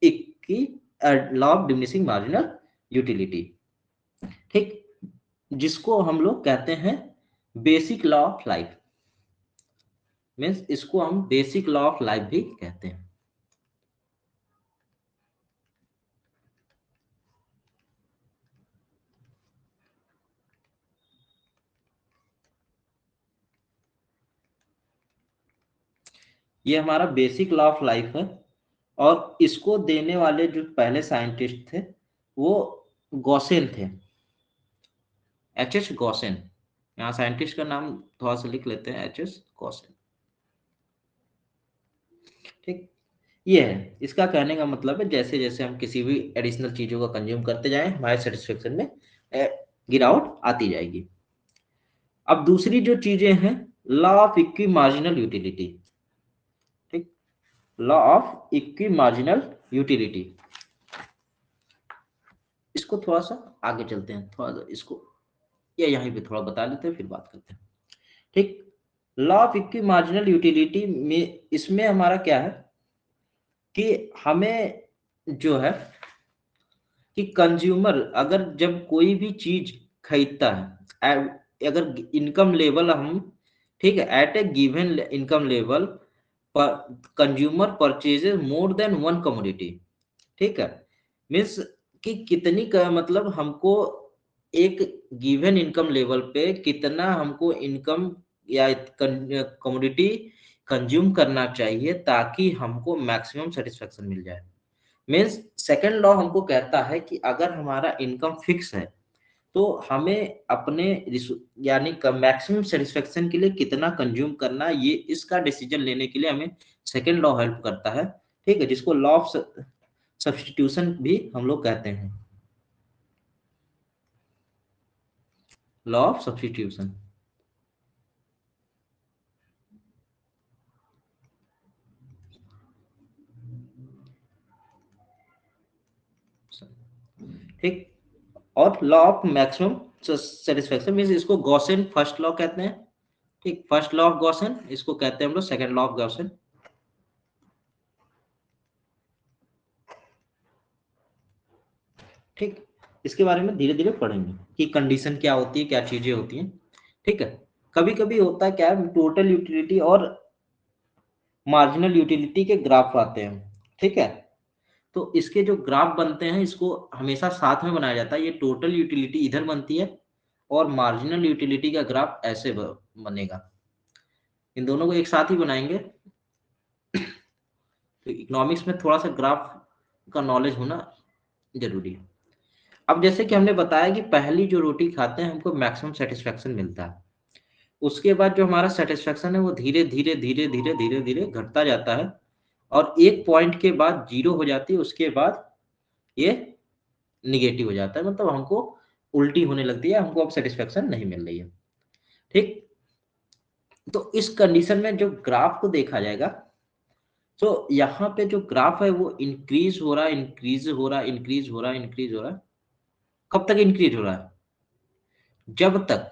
इक्की law of diminishing marginal utility. ठीक, जिसको हम लोग कहते हैं basic law of life, means इसको हम बेसिक लॉ ऑफ लाइफ भी कहते हैं। ये हमारा बेसिक लॉ ऑफ लाइफ है, और इसको देने वाले जो पहले साइंटिस्ट थे वो गॉसेन थे, एच एच गॉसेन। यहाँ साइंटिस्ट का नाम थोड़ा सा लिख लेते हैं, एच एच गॉसेन। ठीक, ये है इसका कहने का मतलब है, जैसे जैसे हम किसी भी एडिशनल चीजों का कंज्यूम करते जाएं हमारे सेटिस्फेक्शन में गिरावट आती जाएगी। अब दूसरी जो चीजें हैं, law of equi marginal utility. ठीक, law of equi marginal utility, इसको थोड़ा सा आगे चलते हैं, थोड़ा सा इसको या यहीं पे थोड़ा बता लेते हैं फिर बात करते हैं। ठीक, law of equi marginal utility में इसमें हमारा क्या है कि हमें जो है कि कंज्यूमर अगर जब कोई भी चीज खरीदता है, अगर इनकम लेवल हम, ठीक है, at a given income level consumer purchases more than one commodity. ठीक है, मीन्स कि कितनी का मतलब हमको एक गिवन इनकम लेवल पे कितना हमको इनकम या कमोडिटी कंज्यूम करना चाहिए ताकि हमको मैक्सिमम सेटिस्फेक्शन मिल जाए। मीन्स सेकेंड लॉ हमको कहता है कि अगर हमारा इनकम फिक्स है तो हमें अपने यानी मैक्सिमम सेटिस्फेक्शन के लिए कितना कंज्यूम करना, ये इसका डिसीजन लेने के लिए हमें सेकेंड लॉ हेल्प करता है। ठीक है, जिसको लॉ ऑफ सब्स्टिट्यूशन भी हम लोग कहते हैं, लॉ ऑफ सब्स्टिट्यूशन। ठीक, और law of maximum satisfaction means इसको गॉसेन फर्स्ट लॉ कहते हैं। ठीक, फर्स्ट लॉ ऑफ गॉसेन, इसको कहते हैं हम लोग सेकेंड लॉ ऑफ गॉसेन। ठीक, इसके बारे में धीरे धीरे पढ़ेंगे कि कंडीशन क्या होती है, क्या चीजें होती हैं। ठीक है, कभी कभी होता है क्या है, टोटल यूटिलिटी और मार्जिनल यूटिलिटी के ग्राफ आते हैं। ठीक है, तो इसके जो ग्राफ बनते हैं इसको हमेशा साथ में बनाया जाता है। ये टोटल यूटिलिटी इधर बनती है और मार्जिनल यूटिलिटी का ग्राफ ऐसे बनेगा, इन दोनों को एक साथ ही बनाएंगे। तो इकोनॉमिक्स में थोड़ा सा ग्राफ का नॉलेज होना जरूरी है। अब जैसे कि हमने बताया कि पहली जो रोटी खाते हैं हमको मैक्सिमम सेटिस्फेक्शन मिलता है, उसके बाद जो हमारा सेटिस्फेक्शन है वो धीरे धीरे धीरे धीरे धीरे धीरे घटता जाता है और एक पॉइंट के बाद जीरो हो जाती है, उसके बाद ये निगेटिव हो जाता है, मतलब हमको उल्टी होने लगती है, हमको अब सेटिस्फेक्शन नहीं मिल रही है। ठीक, तो इस कंडीशन में जो ग्राफ को देखा जाएगा, तो यहाँ पे जो ग्राफ है वो इंक्रीज हो रहा है, इंक्रीज हो रहा है, इंक्रीज हो रहा है, इंक्रीज हो रहा है। कब तक इंक्रीज हो रहा है? जब तक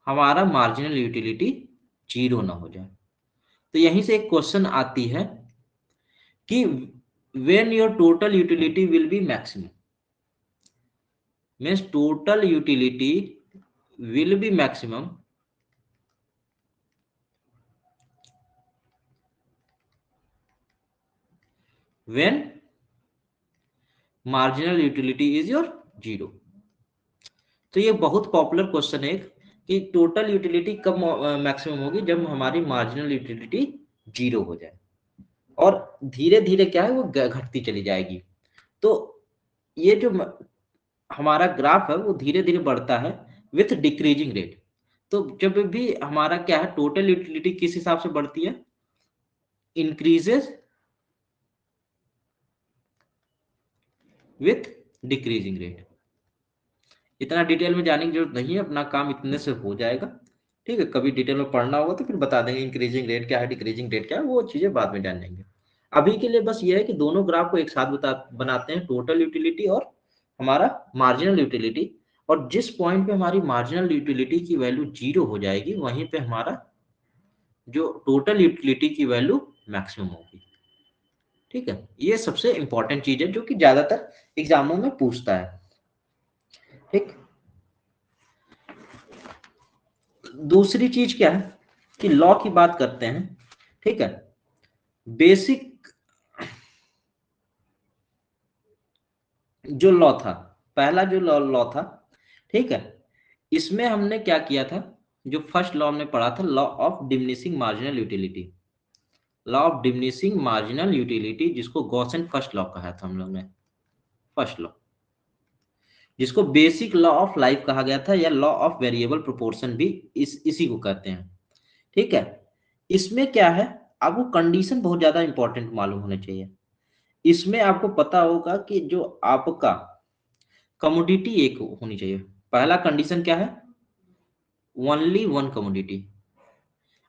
हमारा मार्जिनल यूटिलिटी जीरो ना हो जाए। तो यहीं से एक क्वेश्चन आती है कि when your total utility will be maximum, means total utility will be maximum when marginal utility is your zero। तो ये बहुत पॉपुलर क्वेश्चन है कि टोटल यूटिलिटी कब मैक्सिमम होगी, जब हमारी मार्जिनल यूटिलिटी जीरो हो जाए और धीरे धीरे क्या है वो घटती चली जाएगी। तो ये जो हमारा ग्राफ है वो धीरे धीरे बढ़ता है विथ डिक्रीजिंग रेट। तो जब भी हमारा क्या है टोटल यूटिलिटी किस हिसाब से बढ़ती है, इंक्रीजेस विथ डिक्रीजिंग रेट। इतना डिटेल में जाने की जरूरत नहीं है, अपना काम इतने से हो जाएगा। ठीक है, कभी डिटेल में पढ़ना होगा तो फिर बता देंगे इंक्रीजिंग रेट क्या है, डिक्रीजिंग रेट क्या है, वो चीजें बाद में जान लेंगे। अभी के लिए बस ये है कि दोनों ग्राफ को एक साथ बनाते हैं, टोटल यूटिलिटी और हमारा मार्जिनल यूटिलिटी। और जिस पॉइंट पे हमारी मार्जिनल यूटिलिटी की वैल्यू जीरो हो जाएगी वहीं पे हमारा जो टोटल यूटिलिटी की वैल्यू मैक्सिमम होगी। ठीक है, ये सबसे इंपॉर्टेंट चीज है जो कि ज्यादातर एग्जामों में पूछता है। ठीक, दूसरी चीज क्या है कि लॉ की बात करते हैं। ठीक है, बेसिक जो लॉ था, पहला जो लॉ था, ठीक है, इसमें हमने क्या किया था, जो फर्स्ट लॉ हमने पढ़ा था, law of diminishing marginal utility. Law of diminishing marginal utility, जिसको गॉसन फर्स्ट लॉ कहा था हम लोग ने, फर्स्ट लॉ, जिसको बेसिक लॉ ऑफ लाइफ कहा गया था या लॉ ऑफ वेरिएबल प्रोपोर्शन भी इसी को कहते हैं। ठीक है, इसमें क्या है, आपको कंडीशन बहुत ज्यादा इंपॉर्टेंट मालूम होने चाहिए। इसमें आपको पता होगा कि जो आपका कमोडिटी एक होनी चाहिए। पहला कंडीशन क्या है, ओनली वन कमोडिटी।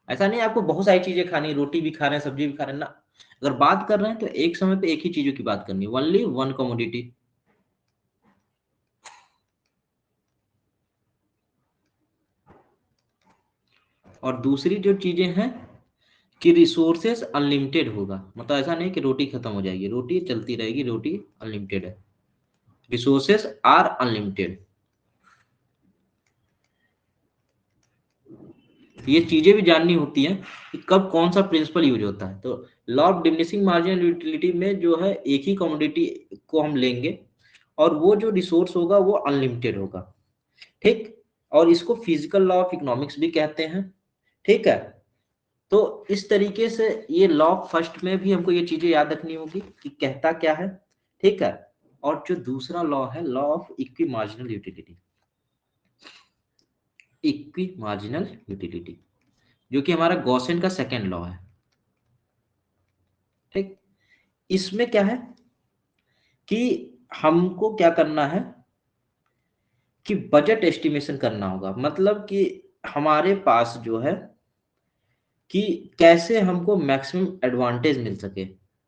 ऐसा नहीं आपको बहुत सारी चीजें खानी, रोटी भी खा रहे हैं, सब्जी भी खा रहे हैं ना, अगर बात कर रहे हैं तो एक समय पे एक ही चीजों की बात करनी है, ओनली वन कमोडिटी। और दूसरी जो चीजें हैं कि रिसोर्सेस अनलिमिटेड होगा, मतलब ऐसा नहीं कि रोटी खत्म हो जाएगी, रोटी चलती रहेगी, रोटी अनलिमिटेड है, रिसोर्सेस आर अनलिमिटेड। ये चीजें भी जाननी होती हैं कि कब कौन सा प्रिंसिपल यूज होता है। तो law of diminishing marginal utility में जो है एक ही कमोडिटी को हम लेंगे और वो जो रिसोर्स होगा वो अनलिमिटेड होगा। ठीक, और इसको फिजिकल लॉ ऑफ इकोनॉमिक्स भी कहते हैं। ठीक है, तो इस तरीके से ये लॉ फर्स्ट में भी हमको ये चीजें याद रखनी होगी कि कहता क्या है। ठीक है, और जो दूसरा लॉ है, law of equi marginal utility, equi marginal utility, जो कि हमारा गॉसेन का सेकेंड लॉ है। ठीक, इसमें क्या है कि हमको क्या करना है कि बजट एस्टिमेशन करना होगा, मतलब कि हमारे पास जो है कि कैसे हमको मैक्सिमम एडवांटेज मिल सके,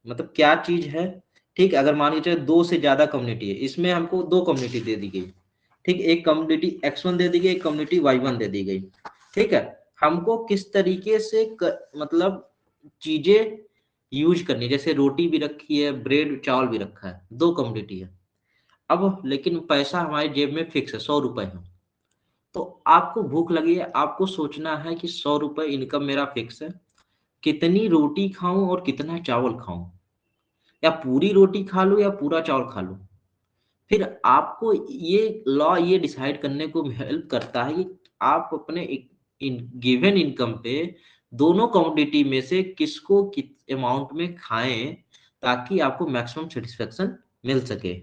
मतलब क्या चीज है। ठीक, अगर मान लीजिए दो से ज्यादा कम्युनिटी है, इसमें हमको दो कम्युनिटी दे दी गई। ठीक, एक कम्युनिटी x1 दे दी गई, एक कम्युनिटी y1 दे दी गई। ठीक है, हमको किस तरीके से मतलब चीजें यूज करनी, जैसे रोटी भी रखी है, ब्रेड चावल भी रखा है, दो कम्युनिटी है। अब लेकिन पैसा हमारे जेब में फिक्स है, 100 रुपए है। तो आपको भूख लगी है, आपको सोचना है कि 100 रुपए इनकम मेरा फिक्स है, कितनी रोटी खाऊं और कितना चावल खाऊं, या पूरी रोटी खा लूं या पूरा चावल खा लूं। फिर आपको ये लॉ ये डिसाइड करने को हेल्प करता है कि आप अपने गिवन इनकम पे दोनों कमोडिटी में से किसको किस अमाउंट में खाएं, ताकि आपको मैक्सिमम सेटिस्फेक्शन मिल सके।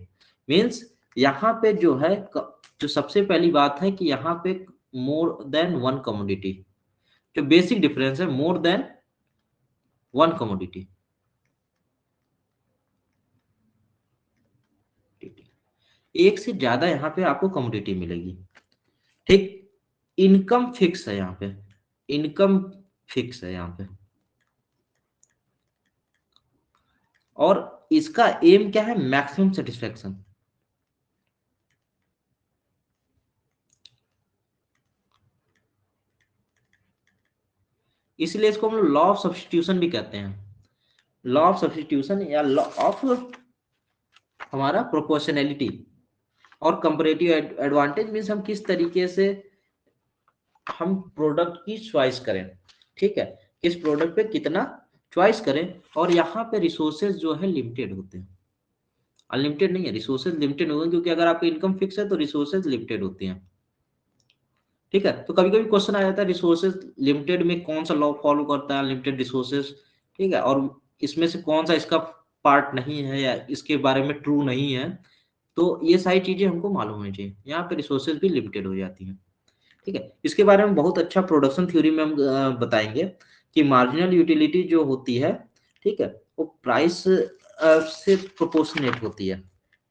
मीन्स यहाँ पे जो है जो सबसे पहली बात है कि यहाँ पे मोर देन वन कमोडिटी, जो बेसिक डिफरेंस है, मोर देन वन कमोडिटी। एक से ज्यादा यहाँ पे आपको कमोडिटी मिलेगी, ठीक। इनकम फिक्स है यहाँ पे, इनकम फिक्स है यहाँ पे, और इसका एम क्या है, मैक्सिमम सेटिस्फेक्शन। इसलिए इसको हम लोग लॉ ऑफ सब्स्टिट्यूशन भी कहते हैं, लॉ ऑफ सब्स्टिट्यूशन या लॉ ऑफ हमारा प्रोपोर्शनैलिटी। और कंपैरेटिव एडवांटेज मीन्स हम किस तरीके से हम प्रोडक्ट की चॉइस करें, ठीक है, किस प्रोडक्ट पे कितना चॉइस करें। और यहाँ पे रिसोर्सेज जो है लिमिटेड होते हैं, अनलिमिटेड नहीं है, रिसोर्सेज लिमिटेड होंगे, क्योंकि अगर आपकी इनकम फिक्स है तो रिसोर्सेज लिमिटेड होती हैं, ठीक है। तो कभी कभी क्वेश्चन आ जाता है रिसोर्सेज लिमिटेड में कौन सा लॉ फॉलो करता है, लिमिटेड रिसोर्सेज, ठीक है, और इसमें से कौन सा इसका पार्ट नहीं है या इसके बारे में ट्रू नहीं है। तो ये सारी चीजें हमको मालूम होनी चाहिए, यहाँ पे रिसोर्सेज भी लिमिटेड हो जाती हैं, ठीक है। इसके बारे में बहुत अच्छा प्रोडक्शन थ्योरी में हम बताएंगे कि मार्जिनल यूटिलिटी जो होती है, ठीक है, वो प्राइस से प्रोपोर्शनेट होती है,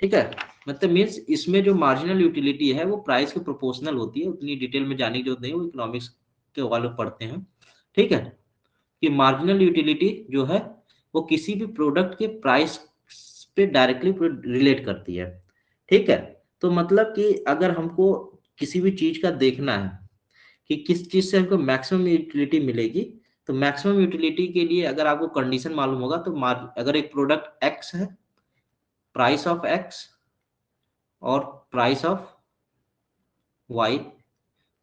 ठीक है। मतलब मीन्स इसमें जो मार्जिनल यूटिलिटी है वो प्राइस के प्रोपोर्शनल होती है, उतनी डिटेल में जाने की जरूरत नहीं, वो इकोनॉमिक्स के वाले पढ़ते हैं, ठीक है। कि मार्जिनल यूटिलिटी जो है वो किसी भी प्रोडक्ट के प्राइस पे डायरेक्टली रिलेट करती है, ठीक है। तो मतलब कि अगर हमको किसी भी चीज का देखना है कि किस चीज से हमको मैक्सिमम यूटिलिटी मिलेगी, तो मैक्सिमम यूटिलिटी के लिए अगर आपको कंडीशन मालूम होगा तो अगर एक प्रोडक्ट एक्स है, प्राइस ऑफ एक्स और प्राइस ऑफ वाई,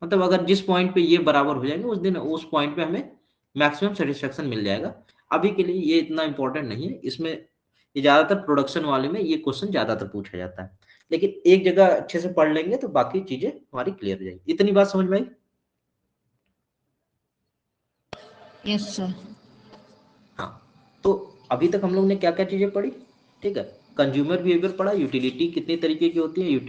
मतलब अगर जिस पॉइंट पे ये बराबर हो जाएंगे उस दिन उस पॉइंट पे हमें मैक्सिमम सेटिस्फेक्शन मिल जाएगा। अभी के लिए ये इतना इंपॉर्टेंट नहीं है, इसमें ये ज्यादातर प्रोडक्शन वाले में ये क्वेश्चन ज्यादातर पूछा जाता है, लेकिन एक जगह अच्छे से पढ़ लेंगे तो बाकी चीजें हमारी क्लियर हो जाएगी। इतनी बात समझ में आई? Yes sir. हाँ, तो अभी तक हम लोग ने क्या क्या चीजें पढ़ी, ठीक है। कंज्यूमर बिहेवियर पढ़ा, यूटिलिटी कितनी तरीके की होती है,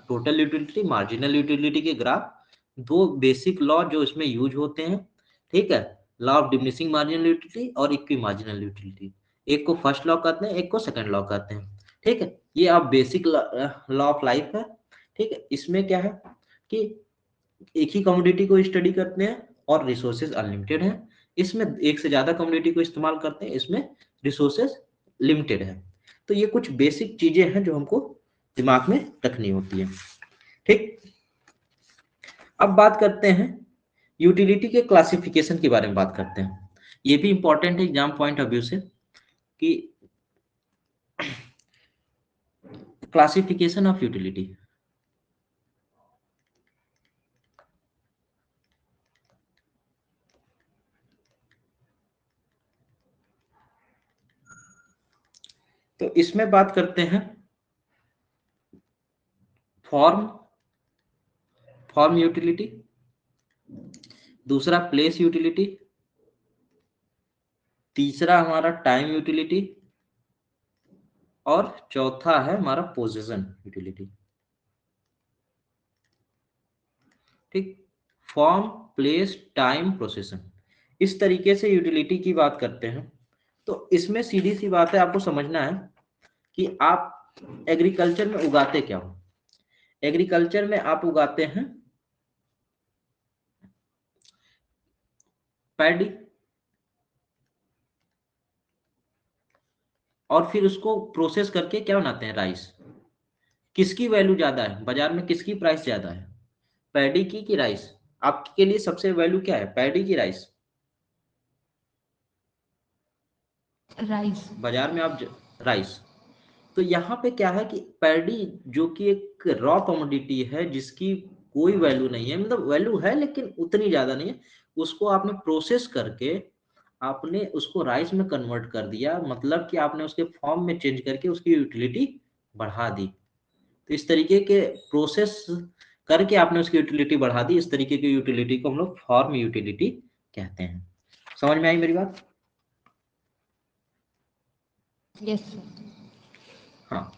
टोटल यूटिलिटी, मार्जिनल यूटिलिटी के ग्राफ, दो बेसिक लॉ जो इसमें यूज होते हैं, ठीक है, law of diminishing marginal utility और इक्वी मार्जिनल यूटिलिटी। एक को फर्स्ट लॉ कहते हैं, एक को सेकंड लॉ कहते हैं, ठीक है। ये आप बेसिक लॉ ऑफ लाइफ है, ठीक है। इसमें क्या है कि एक ही कमोडिटी को स्टडी करते हैं और रिसोर्सेज अनलिमिटेड है, इसमें एक से ज्यादा कमोडिटी को इस्तेमाल करते हैं, इसमें रिसोर्सेज लिमिटेड है। तो ये कुछ बेसिक चीजें हैं जो हमको दिमाग में रखनी होती है, ठीक। अब बात करते हैं यूटिलिटी के क्लासिफिकेशन के बारे में बात करते हैं। ये भी इंपॉर्टेंट है एग्जाम पॉइंट ऑफ व्यू से कि क्लासिफिकेशन ऑफ यूटिलिटी। तो इसमें बात करते हैं फॉर्म, फॉर्म यूटिलिटी, दूसरा प्लेस यूटिलिटी, तीसरा हमारा टाइम यूटिलिटी, और चौथा है हमारा पोजीशन यूटिलिटी, ठीक। फॉर्म, प्लेस, टाइम, प्रोसेशन, इस तरीके से यूटिलिटी की बात करते हैं। तो इसमें सीधी सी बात है, आपको समझना है कि आप एग्रीकल्चर में उगाते क्या हो। एग्रीकल्चर में आप उगाते हैं पैडी, और फिर उसको प्रोसेस करके क्या बनाते हैं, राइस। किसकी वैल्यू ज्यादा है बाजार में, किसकी प्राइस ज्यादा है, पैडी की कि राइस? आपके लिए सबसे वैल्यू क्या है, पैडी की राइस? राइस। बाजार में आप राइस, तो यहाँ पे क्या है कि पैडी जो कि एक रॉ कमोडिटी है जिसकी कोई वैल्यू नहीं है, मतलब वैल्यू है लेकिन उतनी ज्यादा नहीं है, उसको आपने प्रोसेस करके आपने उसको राइस में कन्वर्ट कर दिया, मतलब कि आपने उसके फॉर्म में चेंज करके उसकी यूटिलिटी बढ़ा दी। तो इस तरीके के प्रोसेस करके आपने उसकी यूटिलिटी बढ़ा दी, इस तरीके की यूटिलिटी को हम लोग फॉर्म यूटिलिटी कहते हैं। समझ में आई मेरी बात? Yes sir. हाँ,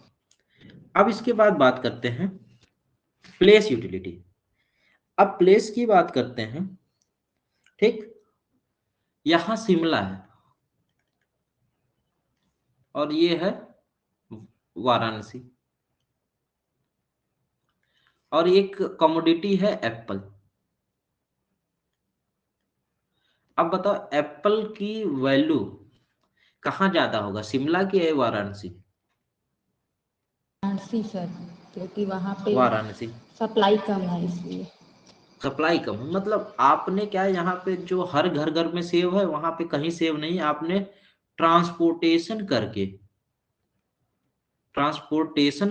अब इसके बाद बात करते हैं प्लेस यूटिलिटी। अब प्लेस की बात करते हैं, ठीक। यहां शिमला है और ये है वाराणसी, और एक कमोडिटी है एप्पल। अब बताओ एप्पल की वैल्यू कहाँ ज्यादा होगा, शिमला की है वाराणसी? वाराणसी सर, क्योंकि वहाँ पे वाराणसी। सप्लाई कम है इसलिए। सप्लाई कम है, मतलब आपने क्या है, यहाँ पे जो हर घर घर में सेव है वहां पे कहीं सेव नहीं है, आपने ट्रांसपोर्टेशन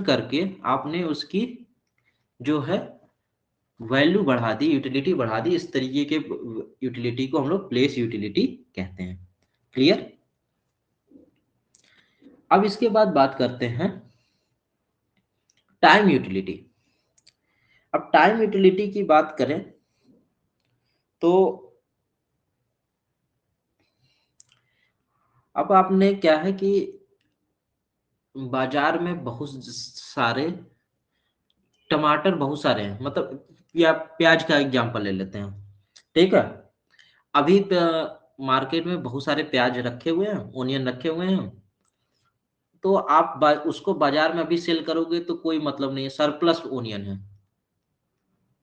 करके आपने उसकी जो है वैल्यू बढ़ा दी, यूटिलिटी बढ़ा दी। इस तरीके के यूटिलिटी को हम लोग प्लेस यूटिलिटी कहते हैं। क्लियर? अब इसके बाद बात करते हैं टाइम यूटिलिटी। अब टाइम यूटिलिटी की बात करें तो अब आपने क्या है कि बाजार में बहुत सारे टमाटर बहुत सारे हैं, मतलब प्याज का एग्जांपल ले लेते हैं, ठीक है। अभी मार्केट में बहुत सारे प्याज रखे हुए हैं, ओनियन रखे हुए हैं, तो आप उसको बाजार में अभी सेल करोगे तो कोई मतलब नहीं है, सरप्लस ओनियन है,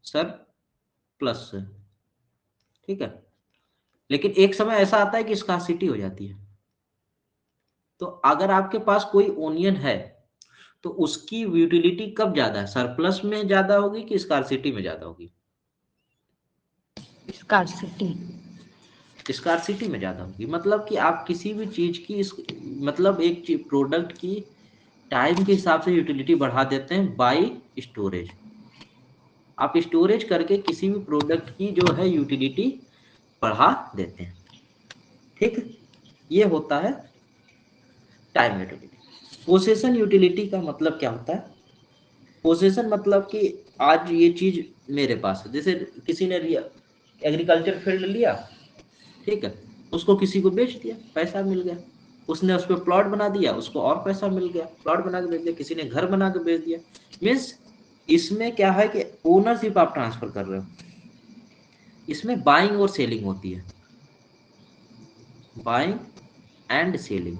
सर प्लस है, ठीक है। लेकिन एक समय ऐसा आता है कि स्कार्सिटी हो जाती है, तो अगर आपके पास कोई ओनियन है तो उसकी यूटिलिटी कब ज्यादा है, सरप्लस में ज्यादा होगी कि स्कार्सिटी में ज्यादा होगी? स्कार्सिटी। स्कार्सिटी में ज्यादा होगी, मतलब कि आप किसी भी चीज की मतलब एक प्रोडक्ट की टाइम के हिसाब से यूटिलिटी बढ़ा देते हैं बाय स्टोरेज। आप स्टोरेज करके किसी भी प्रोडक्ट की जो है यूटिलिटी बढ़ा देते हैं, ठीक। ये होता है टाइम यूटिलिटी। पोसेशन यूटिलिटी का मतलब क्या होता है? पोसेशन मतलब कि आज ये चीज मेरे पास है, जैसे किसी ने लिया, एग्रीकल्चर फील्ड लिया, ठीक है, उसको किसी को बेच दिया, पैसा मिल गया। उसने उस पर प्लॉट बना दिया, उसको और पैसा मिल गया, प्लॉट बना के बेच दिया, किसी ने घर बना के बेच दिया। मीन्स इसमें क्या है कि ओनरशिप आप ट्रांसफर कर रहे हो, इसमें बाइंग और सेलिंग होती है, बाइंग एंड सेलिंग।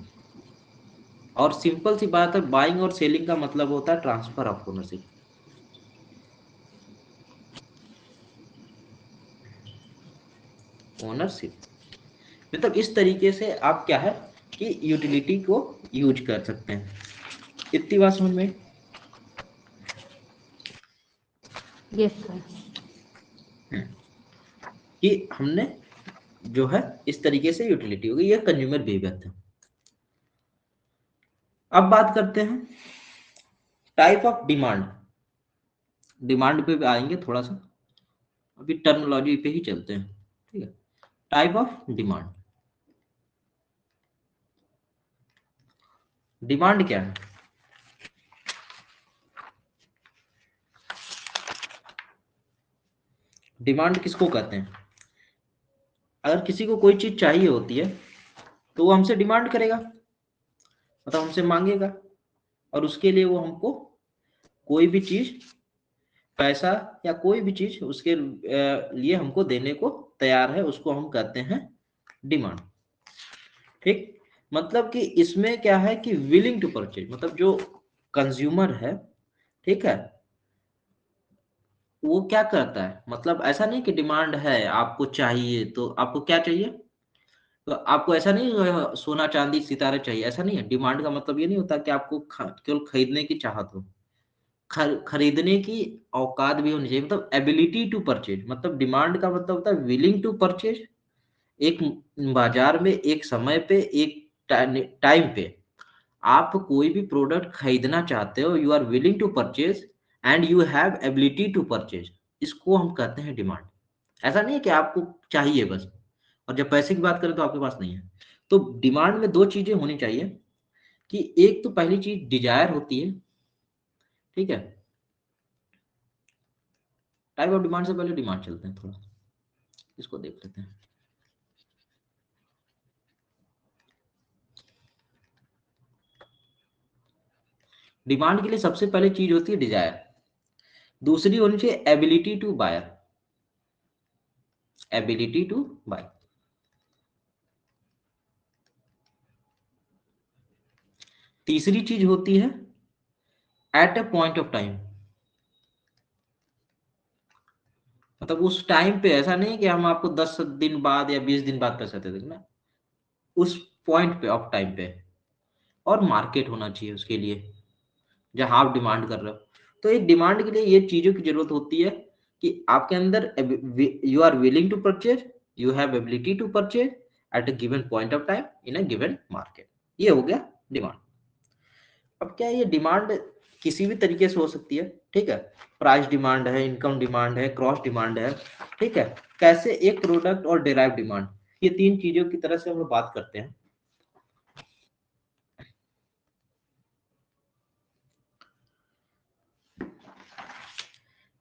और सिंपल सी बात है, बाइंग और सेलिंग का मतलब होता है ट्रांसफर ऑफ ओनरशिप। ओनरशिप मतलब इस तरीके से आप क्या है कि यूटिलिटी को यूज कर सकते हैं। इतनी बात समझ में? Yes sir. कि हमने जो है इस तरीके से यूटिलिटी होगी, ये कंज्यूमर बिहेवियर था। अब बात करते हैं टाइप ऑफ डिमांड। डिमांड पे भी आएंगे थोड़ा सा, अभी टर्मिनोलॉजी पे ही चलते हैं, ठीक है। Type of demand. डिमांड क्या है? डिमांड किसको कहते हैं? अगर किसी को कोई चीज चाहिए होती है तो वो हमसे डिमांड करेगा, मतलब हमसे मांगेगा, और उसके लिए वो हमको कोई भी चीज, पैसा या कोई भी चीज उसके लिए हमको देने को तैयार है, उसको हम कहते हैं डिमांड, ठीक। मतलब कि इसमें क्या है कि विलिंग टू परचेज, मतलब जो कंज्यूमर है, ठीक है, वो क्या करता है, मतलब ऐसा नहीं कि डिमांड है आपको चाहिए तो आपको क्या चाहिए, तो आपको ऐसा नहीं सोना चांदी सितारे चाहिए, ऐसा नहीं है। डिमांड का मतलब ये नहीं होता कि आपको केवल खरीदने की चाहत हो, खरीदने की औकात भी होनी चाहिए, मतलब एबिलिटी टू परचेज। मतलब डिमांड का मतलब होता है विलिंग टू परचेज, एक बाजार में एक समय पे एक टाइम पे आप कोई भी प्रोडक्ट खरीदना चाहते हो, you are willing to purchase and you have ability to purchase, इसको हम कहते हैं डिमांड। ऐसा नहीं है कि आपको चाहिए बस, और जब पैसे की बात करें तो आपके पास नहीं है। तो डिमांड में दो चीजें होनी चाहिए, कि एक तो पहली चीज डिजायर होती है, ठीक है। टाइप ऑफ डिमांड से पहले डिमांड चलते हैं, थोड़ा इसको देख लेते हैं। डिमांड के लिए सबसे पहले चीज होती है डिजायर, दूसरी होनी चाहिए ability to buyer, ability to buy. तीसरी चीज होती है at a point of time, मतलब उस टाइम पे, ऐसा नहीं कि हम आपको 10 दिन बाद या 20 दिन बाद पैसा दे देंगे ना, उस पॉइंट पे ऑफ टाइम पे। और मार्केट होना चाहिए उसके लिए जहां आप डिमांड कर रहे हो। तो एक डिमांड के लिए ये चीजों की जरूरत होती है कि आपके अंदर you are willing to purchase, you have ability to purchase at a given point of time in a given market. ये हो गया डिमांड। अब क्या है, ये डिमांड किसी भी तरीके से हो सकती है, ठीक है। प्राइस डिमांड है, इनकम डिमांड है, क्रॉस डिमांड है, ठीक है। कैसे एक प्रोडक्ट और डेराइव डिमांड, ये तीन चीजों की तरह से हम लोग बात करते हैं।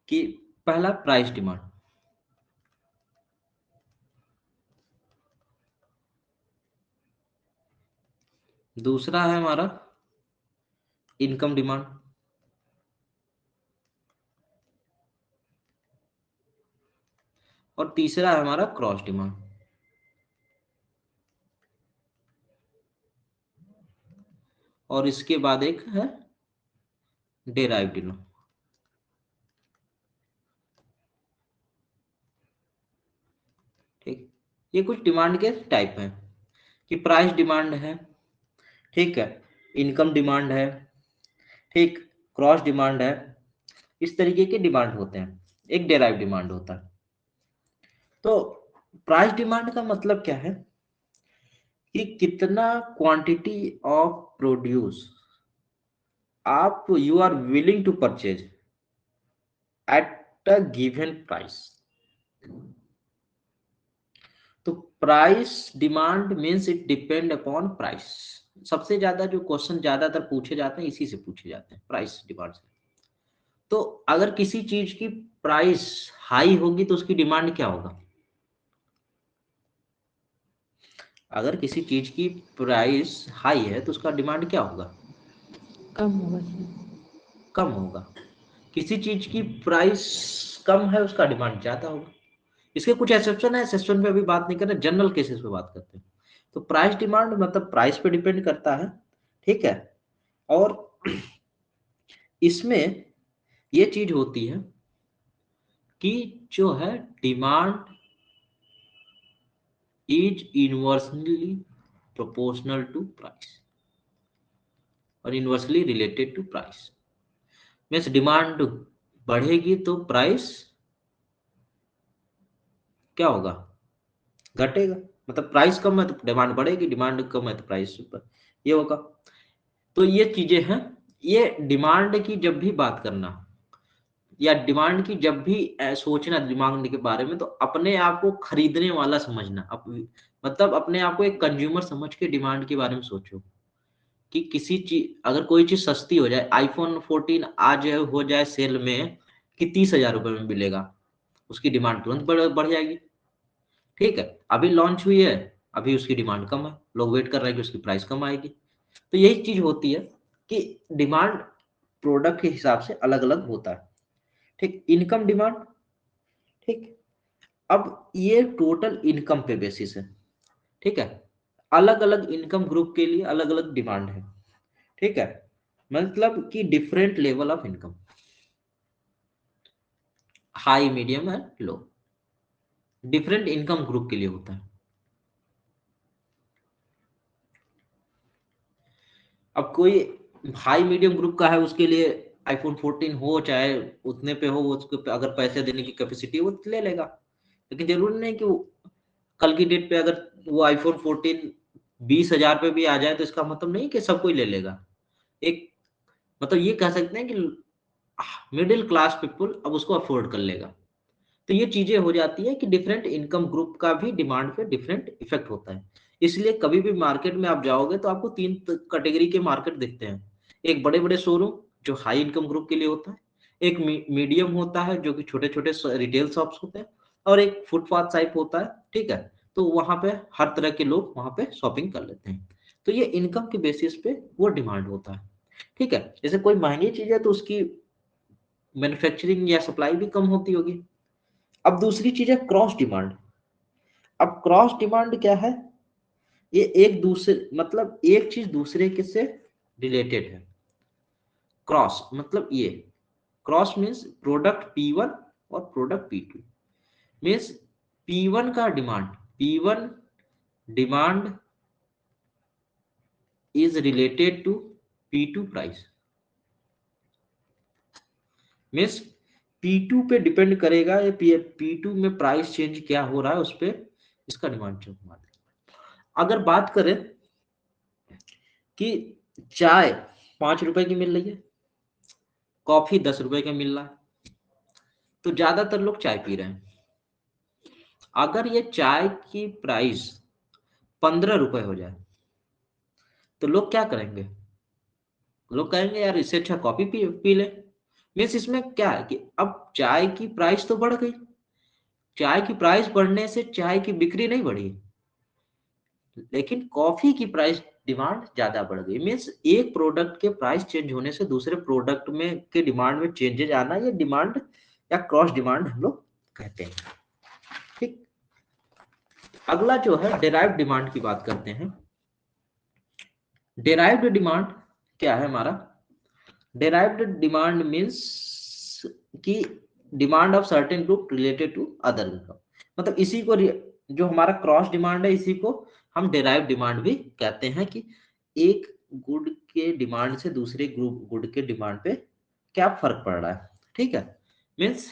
कि पहला प्राइस डिमांड, दूसरा है हमारा इनकम डिमांड, और तीसरा है हमारा क्रॉस डिमांड। और इसके बाद एक है डेराइव डिमांड, ठीक। ये कुछ डिमांड के टाइप हैं, कि प्राइस डिमांड है, ठीक है, इनकम डिमांड है, ठीक, क्रॉस डिमांड है। इस तरीके के डिमांड होते हैं। एक डेराइव डिमांड होता है। तो प्राइस डिमांड का मतलब क्या है, कि कितना क्वांटिटी ऑफ प्रोड्यूस आप you are willing to purchase at a given price. तो price demand means it depend upon price. सबसे ज्यादा जो क्वेश्चन ज्यादातर पूछे जाते हैं इसी से पूछे जाते हैं, प्राइस डिमांड से। तो अगर किसी चीज की प्राइस हाई होगी तो उसकी डिमांड क्या होगा, अगर किसी चीज की प्राइस हाई है तो उसका डिमांड क्या होगा, कम होगा सर। कम होगा। किसी चीज की प्राइस कम है उसका डिमांड ज्यादा होगा। इसके कुछ एक्सेप्शन है, एक्सेप्शन पे अभी बात नहीं कर रहे, जनरल केसेस पे बात करते हैं। तो प्राइस डिमांड मतलब प्राइस पे डिपेंड करता है, ठीक है। और इसमें ये चीज होती है कि जो है demand is inversely proportional to price और inversely related to price. Means demand बढ़ेगी तो प्राइस क्या होगा, घटेगा। मतलब प्राइस कम है तो डिमांड बढ़ेगी, डिमांड कम है तो प्राइस ऊपर, ये होगा। तो ये चीजें हैं। ये डिमांड की जब भी बात करना या डिमांड की जब भी सोचना डिमांड के बारे में, तो अपने आप को खरीदने वाला समझना, मतलब अपने आप को एक कंज्यूमर समझ के डिमांड के बारे में सोचो। कि किसी चीज, अगर कोई चीज सस्ती हो जाए, आईफोन 14 आज हो जाए सेल में कि 30,000 रुपए में मिलेगा, उसकी डिमांड तुरंत बढ़ जाएगी, ठीक है। अभी लॉन्च हुई है, अभी उसकी डिमांड कम है, लोग वेट कर रहे हैं कि उसकी प्राइस कम आएगी। तो यही चीज होती है कि डिमांड प्रोडक्ट के हिसाब से अलग अलग होता है, ठीक। इनकम डिमांड, ठीक। अब ये टोटल इनकम पे बेसिस है, ठीक है। अलग अलग इनकम ग्रुप के लिए अलग अलग डिमांड है, ठीक है। मतलब कि different level of income, high medium and low, different income group के लिए होता है। अब कोई हाई मीडियम ग्रुप का है, उसके लिए आईफोन 14 हो चाहे उतने पे हो, उसको अगर पैसे देने की कैपेसिटी है वो ले लेगा। लेकिन जरूरी नहीं कि वो कल की डेट पे अगर वो आईफोन 14 20,000 पे भी आ जाए तो इसका मतलब नहीं कि सब कोई ले लेगा। एक मतलब ये कह सकते हैं कि मिडिल क्लास पीपल अब उसको अफोर्ड कर लेगा। तो ये चीजें हो जाती है कि डिफरेंट इनकम ग्रुप का भी डिमांड पे डिफरेंट इफेक्ट होता है। इसलिए कभी भी मार्केट में आप जाओगे तो आपको 3 कैटेगरी के मार्केट दिखते हैं। एक बड़े बड़े शोरूम जो हाई इनकम ग्रुप के लिए होता है, एक मीडियम होता है जो कि छोटे छोटे रिटेल शॉप्स होते हैं, और एक फुटपाथ टाइप होता है। ठीक है, तो वहां पे हर तरह के लोग वहां पे शॉपिंग कर लेते हैं। तो ये इनकम के बेसिस पे वो डिमांड होता है। ठीक है, जैसे कोई महंगी चीज है तो उसकी मैन्युफैक्चरिंग या सप्लाई भी कम होती होगी। अब दूसरी चीज है क्रॉस डिमांड। अब क्रॉस डिमांड क्या है? ये एक दूसरे मतलब एक चीज दूसरे के से रिलेटेड है। क्रॉस मतलब ये क्रॉस मीन्स प्रोडक्ट P1 और प्रोडक्ट P2 मीन्स P1 का demand, P1 demand is related to P2 price. Means P2 पे डिपेंड करेगा ये P2 में प्राइस चेंज क्या हो रहा है उस पर इसका डिमांड चेंज होगा। अगर बात करें कि चाय 5 रुपए की मिल रही है, कॉफी 10 रुपए का मिल रहा है, तो ज्यादातर लोग चाय पी रहे हैं। अगर ये चाय की प्राइस 15 रुपए हो जाए तो लोग क्या करेंगे? लोग कहेंगे यार इससे अच्छा कॉफी पी ले। मीन्स इसमें क्या है कि अब चाय की प्राइस तो बढ़ गई, चाय की प्राइस बढ़ने से चाय की बिक्री नहीं बढ़ी, लेकिन कॉफी की प्राइस डिमांड ज्यादा बढ़ गई। मीन्स एक प्रोडक्ट के प्राइस चेंज होने से दूसरे प्रोडक्ट में के डिमांड में चेंजेज आना, ये डिमांड या क्रॉस डिमांड हम लोग कहते हैं। ठीक, अगला जो है डेराइव्ड डिमांड की बात करते हैं। डेराइव्ड डिमांड क्या है हमारा? डेराइव्ड डिमांड मीन्स कि demand of certain group related to other income. मतलब इसी को जो हमारा क्रॉस डिमांड है इसी को हम डेराइव डिमांड भी कहते हैं कि एक गुड के डिमांड से दूसरे ग्रुप गुड के डिमांड पे क्या फर्क पड़ रहा है। ठीक है, means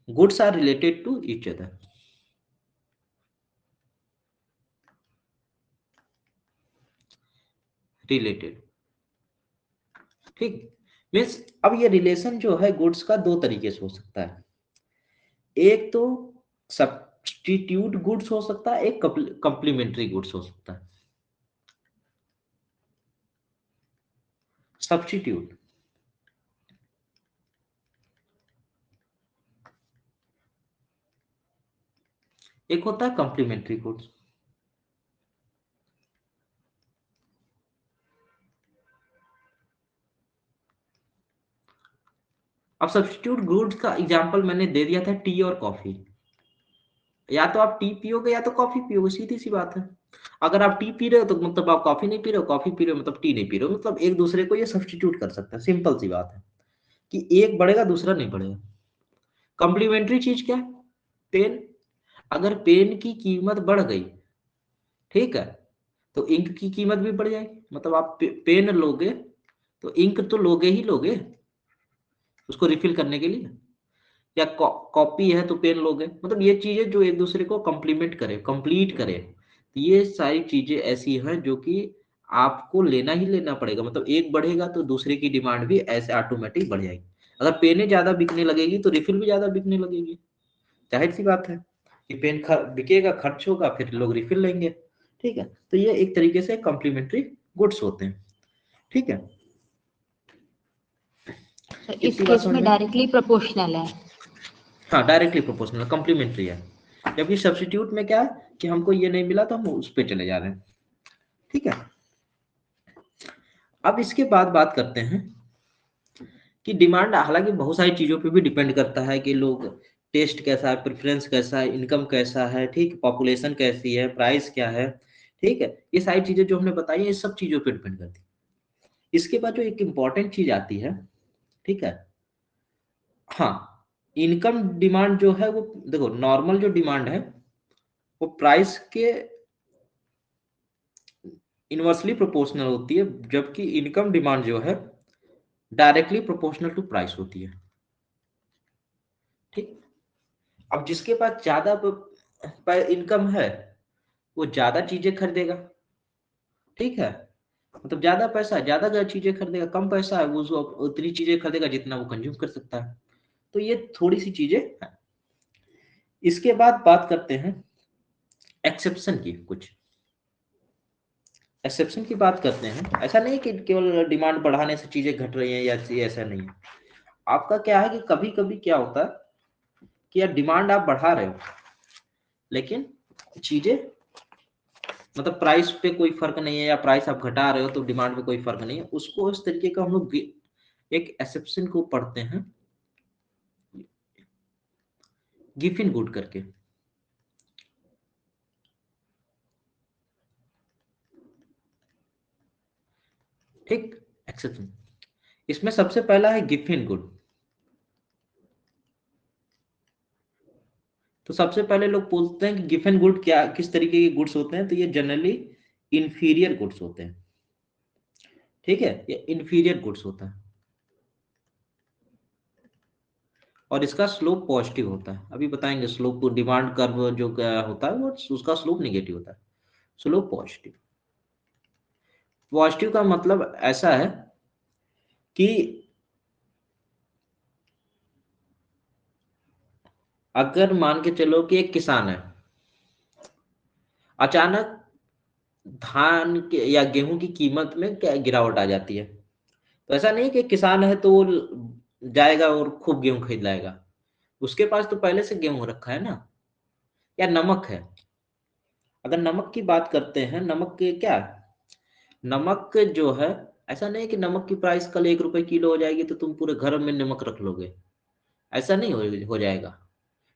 goods are related to each other. Related, ठीक, मीन्स अब ये रिलेशन जो है गुड्स का दो तरीके से हो सकता है। एक तो सब्स्टिट्यूट गुड्स हो सकता है, एक कंप्लीमेंट्री गुड्स हो सकता है। सब्स्टिट्यूट एक होता है कंप्लीमेंट्री गुड्स। अब सब्स्टिट्यूट गुड्स का एग्जांपल मैंने दे दिया था टी और कॉफी। या तो आप टी पियोगे या तो कॉफी पियोगे, सीधी सी बात है। अगर आप टी पी रहे हो तो मतलब आप कॉफी नहीं पी रहे हो, कॉफी पी रहे हो मतलब टी नहीं पी रहे हो। मतलब एक दूसरे को ये सब्स्टिट्यूट कर सकते हैं, सिंपल सी बात है कि एक बढ़ेगा दूसरा नहीं बढ़ेगा। कॉम्प्लीमेंट्री चीज क्या है? पेन। अगर पेन की कीमत बढ़ गई, ठीक है, तो इंक की कीमत भी बढ़ जाएगी। मतलब आप पेन लोगे तो इंक तो लोगे ही लोगे उसको रिफिल करने के लिए, या कॉपी है तो पेन लोगे। मतलब ये चीजें जो एक दूसरे को कंप्लीमेंट करे, कंप्लीट करे, तो ये सारी चीजें ऐसी हैं जो कि आपको लेना ही लेना पड़ेगा। मतलब एक बढ़ेगा तो दूसरे की डिमांड भी ऐसे ऑटोमेटिक बढ़ जाएगी। अगर पेनें ज्यादा बिकने लगेगी तो रिफिल भी ज्यादा बिकने लगेगी। जाहिर सी बात है कि पेन बिकेगा, खर्च होगा, फिर लोग रिफिल लेंगे। ठीक है, तो ये एक तरीके से कॉम्प्लीमेंट्री गुड्स होते हैं। ठीक है, इस इतनी बात केस समझ में में? डायरेक्टली प्रोपोर्शनल है। हाँ, डायरेक्टली प्रोपोर्शनल कॉम्प्लीमेंट्री है। जबकि सब्स्टिट्यूट में क्या है कि हमको ये नहीं मिला तो हम उस पे चले जा रहे हैं। ठीक है, अब इसके बाद बात करते हैं कि डिमांड हालांकि बहुत सारी चीजों पे भी डिपेंड करता है कि लोग टेस्ट कैसा है, प्रेफरेंस कैसा है, इनकम कैसा है, ठीक, पॉपुलेशन कैसी है, प्राइस क्या है। ठीक है, ये सारी चीजें जो हमने बताई है ये सब चीजों पे डिपेंड करती है। इसके बाद जो एक इम्पॉर्टेंट चीज आती है, ठीक है, हाँ, इनकम डिमांड जो है वो देखो नॉर्मल जो डिमांड है वो प्राइस के इनवर्सली प्रोपोर्शनल होती है, जबकि इनकम डिमांड जो है डायरेक्टली प्रोपोर्शनल टू प्राइस होती है। ठीक, अब जिसके पास ज्यादा इनकम है वो ज्यादा चीजें खरीदेगा, ठीक है, मतलब ज्यादा पैसा, ज्यादा चीजें खरीदेगा, कम पैसा है वो उतनी चीजें खरीदेगा जितना वो कंज्यूम कर सकता है। तो ये थोड़ी सी चीजें हैं। इसके बाद बात करते हैं एक्सेप्शन की। कुछ एक्सेप्शन की बात करते हैं। ऐसा नहीं कि केवल डिमांड बढ़ाने से चीजें घट रही हैं या ऐसा नहीं है। आपका क्या है कि कभी कभी क्या होता है कि यार डिमांड आप बढ़ा रहे हो लेकिन चीजें, मतलब प्राइस पे कोई फर्क नहीं है, या प्राइस आप घटा रहे हो तो डिमांड पे कोई फर्क नहीं है, उसको इस तरीके का हम लोग एक एक्सेप्शन को पढ़ते हैं गिफिन गुड करके। ठीक, एक्सेप्शन। इसमें सबसे पहला है गिफिन गुड। तो सबसे पहले लोग पूछते हैं कि गिफिन गुड क्या, किस तरीके के गुड्स होते हैं, तो ये जनरली इंफीरियर गुड्स होते हैं। ठीक है, ये इंफीरियर गुड्स होता है और इसका स्लोप पॉजिटिव होता है। अभी बताएंगे स्लोप, डिमांड कर्व जो होता है वो उसका स्लोप नेगेटिव होता है, स्लोप पॉजिटिव। पॉजिटिव का मतलब ऐसा है कि अगर मान के चलो कि एक किसान है, अचानक धान के या गेहूं की कीमत में क्या गिरावट आ जाती है, तो ऐसा नहीं कि किसान है तो वो जाएगा और खूब गेहूं खरीद लाएगा। उसके पास तो पहले से गेहूं रखा है ना। या नमक है, अगर नमक की बात करते हैं, नमक के क्या, नमक जो है, ऐसा नहीं कि नमक की प्राइस कल 1 रुपए किलो हो जाएगी तो तुम पूरे घर में नमक रख लोगे, ऐसा नहीं हो जाएगा।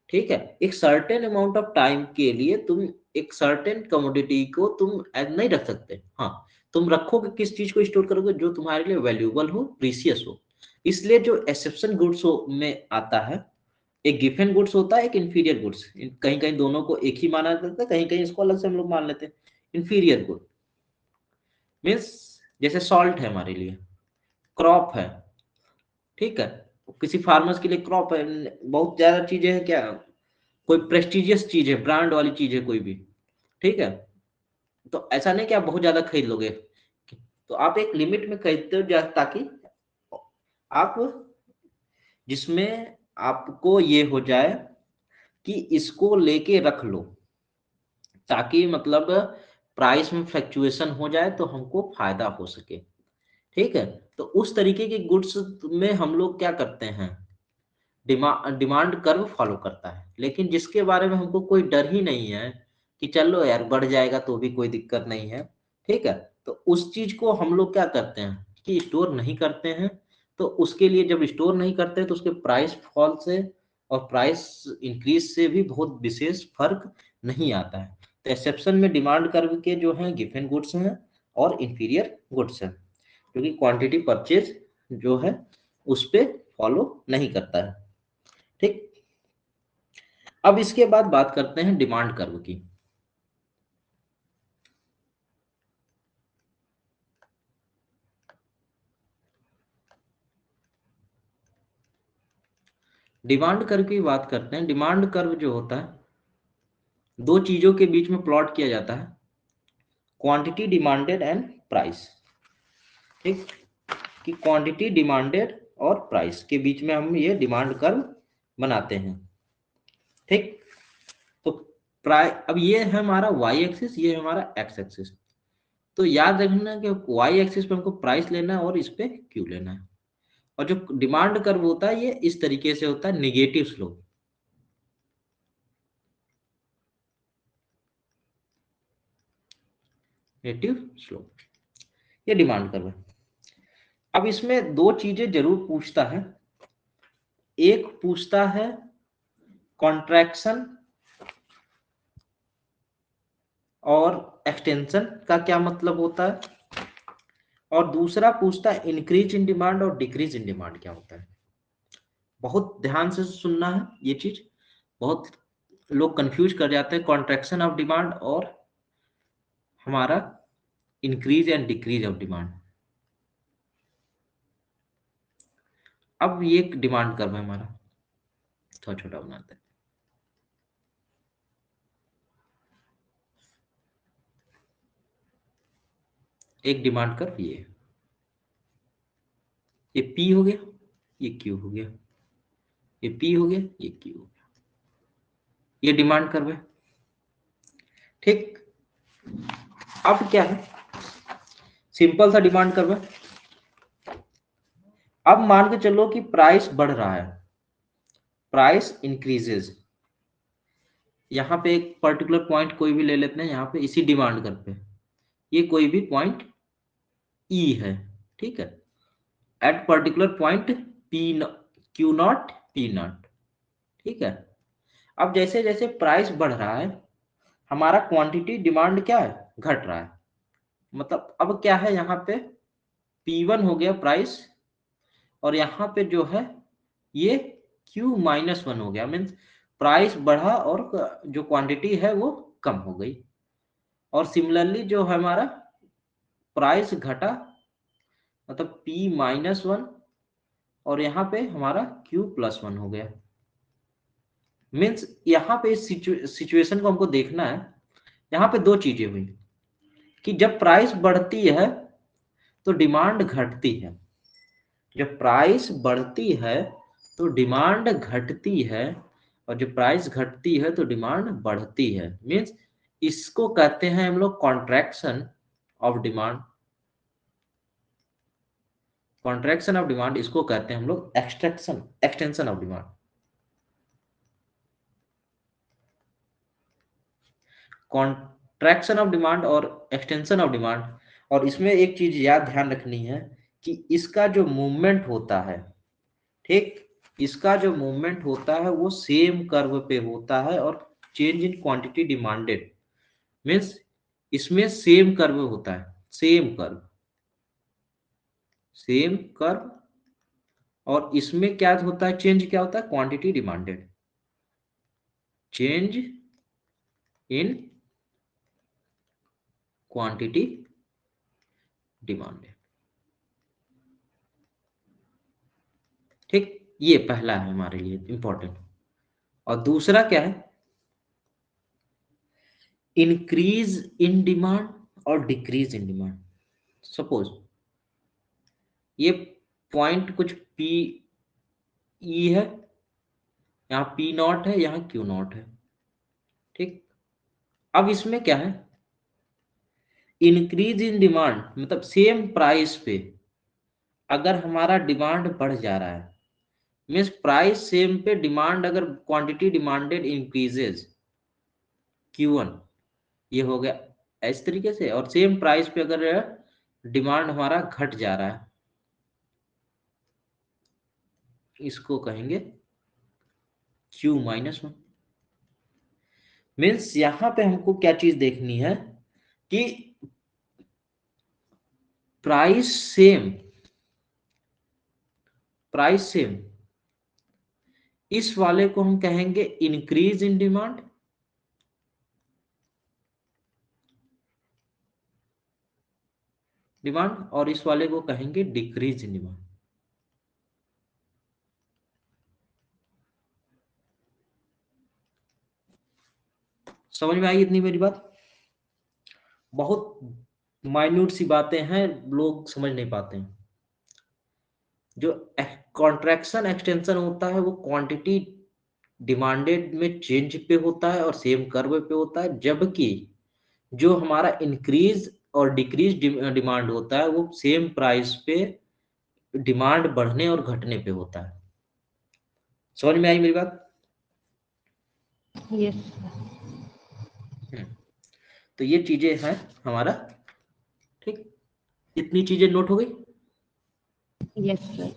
ठीक है, एक सर्टेन अमाउंट ऑफ टाइम के लिए तुम एक सर्टेन कमोडिटी को तुम नहीं रख सकते। हाँ, तुम रखोगे, किस चीज को स्टोर करोगे, जो तुम्हारे लिए वैल्यूएबल हो, प्रीसियस हो। इसलिए जो एक्सेप्शन गुड्स में आता है, एक गिवन गुड्स होता है, एक इंफीरियर गुड्स। कहीं कहीं दोनों को एक ही माना जाता है, कहीं कहीं इसको अलग से हम लोग मान लेते हैं। इंफीरियर गुड मीन्स जैसे सॉल्ट है हमारे लिए, क्रॉप है, ठीक है, किसी फार्मर्स के लिए क्रॉप है, बहुत ज्यादा चीजें हैं क्या, कोई प्रेस्टिजियस चीज है, ब्रांड वाली चीज है कोई भी, ठीक है, तो ऐसा नहीं कि आप बहुत ज्यादा खरीद लोगे, तो आप एक लिमिट में खरीदते हो ताकि आप, जिसमें आपको ये हो जाए कि इसको लेके रख लो, ताकि मतलब प्राइस में फ्लक्चुएशन हो जाए तो हमको फायदा हो सके। ठीक है, तो उस तरीके के गुड्स में हम लोग क्या करते हैं, डिमांड कर्व फॉलो करता है, लेकिन जिसके बारे में हमको कोई डर ही नहीं है कि चलो यार बढ़ जाएगा तो भी कोई दिक्कत नहीं है, ठीक है, तो उस चीज को हम लोग क्या करते हैं कि स्टोर नहीं करते हैं। तो उसके लिए जब स्टोर नहीं करते हैं तो उसके प्राइस फॉल से और प्राइस इंक्रीज से भी बहुत विशेष फर्क नहीं आता है। तो एक्सेप्शन में डिमांड कर्व के जो हैं गिवन गुड्स हैं और इंफीरियर गुड्स हैं, क्योंकि क्वांटिटी परचेज जो है उस पे फॉलो नहीं करता है। ठीक, अब इसके बाद बात करते हैं डिमांड कर्व की। डिमांड कर्व की बात करते हैं। डिमांड कर्व जो होता है, दो चीजों के बीच में प्लॉट किया जाता है, क्वांटिटी डिमांडेड एंड प्राइस। ठीक, कि क्वांटिटी डिमांडेड और प्राइस के बीच में हम ये डिमांड कर्व बनाते हैं। ठीक, तो अब ये है हमारा वाई एक्सिस, ये है हमारा एक्स एक्सिस। तो याद रखना कि वाई एक्सिस पे हमको प्राइस लेना है और इस पे क्यू लेना है। और जो डिमांड कर्व होता है ये इस तरीके से होता है, निगेटिव स्लोप, नेगेटिव स्लोप, ये डिमांड कर्व है। अब इसमें दो चीजें जरूर पूछता है, एक पूछता है कॉन्ट्रैक्शन और एक्सटेंशन का क्या मतलब होता है, और दूसरा पूछता है इंक्रीज इन डिमांड और डिक्रीज इन डिमांड क्या होता है। बहुत ध्यान से सुनना है ये चीज, बहुत लोग कंफ्यूज कर जाते हैं कॉन्ट्रैक्शन ऑफ डिमांड और हमारा increase and decrease of demand. अब ये डिमांड कर्व है हमारा, थोड़ा छोटा बनाते हैं। एक डिमांड कर्व ये पी हो गया, ये क्यू हो गया, ये पी हो गया, ये क्यू हो गया, ये डिमांड कर्व है। ठीक, अब क्या है, सिंपल सा डिमांड कर्व है। अब मान के चलो कि प्राइस बढ़ रहा है, प्राइस इंक्रीजेज, यहाँ पे एक पर्टिकुलर पॉइंट कोई भी ले लेते हैं, यहाँ पे इसी डिमांड कर्व पे ये कोई भी पॉइंट ई है, ठीक है, at particular point P Q not P not, ठीक है। अब जैसे जैसे प्राइस बढ़ रहा है, हमारा क्वांटिटी डिमांड क्या है, घट रहा है। मतलब अब क्या है, यहाँ पे P1 हो गया प्राइस, और यहाँ पे जो है ये Q-1 हो गया, मीन्स प्राइस बढ़ा और जो क्वांटिटी है वो कम हो गई। और सिमिलरली जो हमारा प्राइस घटा, मतलब P-1, और यहाँ पे हमारा Q+1 हो गया। मीन्स यहाँ पे इस सिचुएशन को हमको देखना है, यहाँ पे दो चीजें हुई कि जब प्राइस बढ़ती है तो डिमांड घटती है, जब प्राइस बढ़ती है तो डिमांड घटती है, और जब प्राइस घटती है तो डिमांड बढ़ती है। मीन्स इसको कहते हैं हम लोग contraction of demand, contraction of demand इसको कहते हैं हम लोग extension of demand. Contraction of demand और एक्सटेंशन ऑफ डिमांड, और इसमें एक चीज याद ध्यान रखनी है कि इसका जो मूवमेंट होता है, ठीक, इसका जो मूवमेंट होता है वो सेम कर्व पे होता है, और change in quantity demanded means इसमें सेम कर्व होता है, सेम कर्व, सेम कर्व, और इसमें क्या होता है, चेंज क्या होता है, quantity demanded, change in quantity demanded. ठीक, ये पहला है हमारे लिए इंपॉर्टेंट। और दूसरा क्या है, इंक्रीज इन डिमांड और डिक्रीज इन डिमांड। सपोज ये पॉइंट कुछ पी ई है, यहाँ पी नॉट है, यहाँ क्यू नॉट है, ठीक। अब इसमें क्या है, इंक्रीज इन डिमांड मतलब सेम प्राइस पे अगर हमारा डिमांड बढ़ जा रहा है, मीन्स प्राइस सेम पे डिमांड, अगर क्वांटिटी डिमांडेड इंक्रीजेज Q1, ये हो गया इस तरीके से, और सेम प्राइस पे अगर डिमांड हमारा घट जा रहा है, इसको कहेंगे Q-1। मीन्स यहां पे हमको क्या चीज देखनी है कि प्राइस सेम, प्राइस सेम, इस वाले को हम कहेंगे इंक्रीज इन डिमांड, और इस वाले को कहेंगे डिक्रीज इन डिमांड। समझ में आई इतनी मेरी बात? बहुत माइन्यूट सी बातें हैं, लोग समझ नहीं पाते हैं। जो कॉन्ट्रैक्शन एक्सटेंशन होता है वो क्वांटिटी डिमांडेड में चेंज पे होता है और सेम कर्व पे होता है, जबकि जो हमारा इंक्रीज और डिक्रीज डिमांड होता है वो सेम प्राइस पे डिमांड बढ़ने और घटने पे होता है। समझ में आई मेरी बात? यस तो ये चीजें हैं हमारा, ठीक, इतनी चीजें नोट हो गई? Yes sir.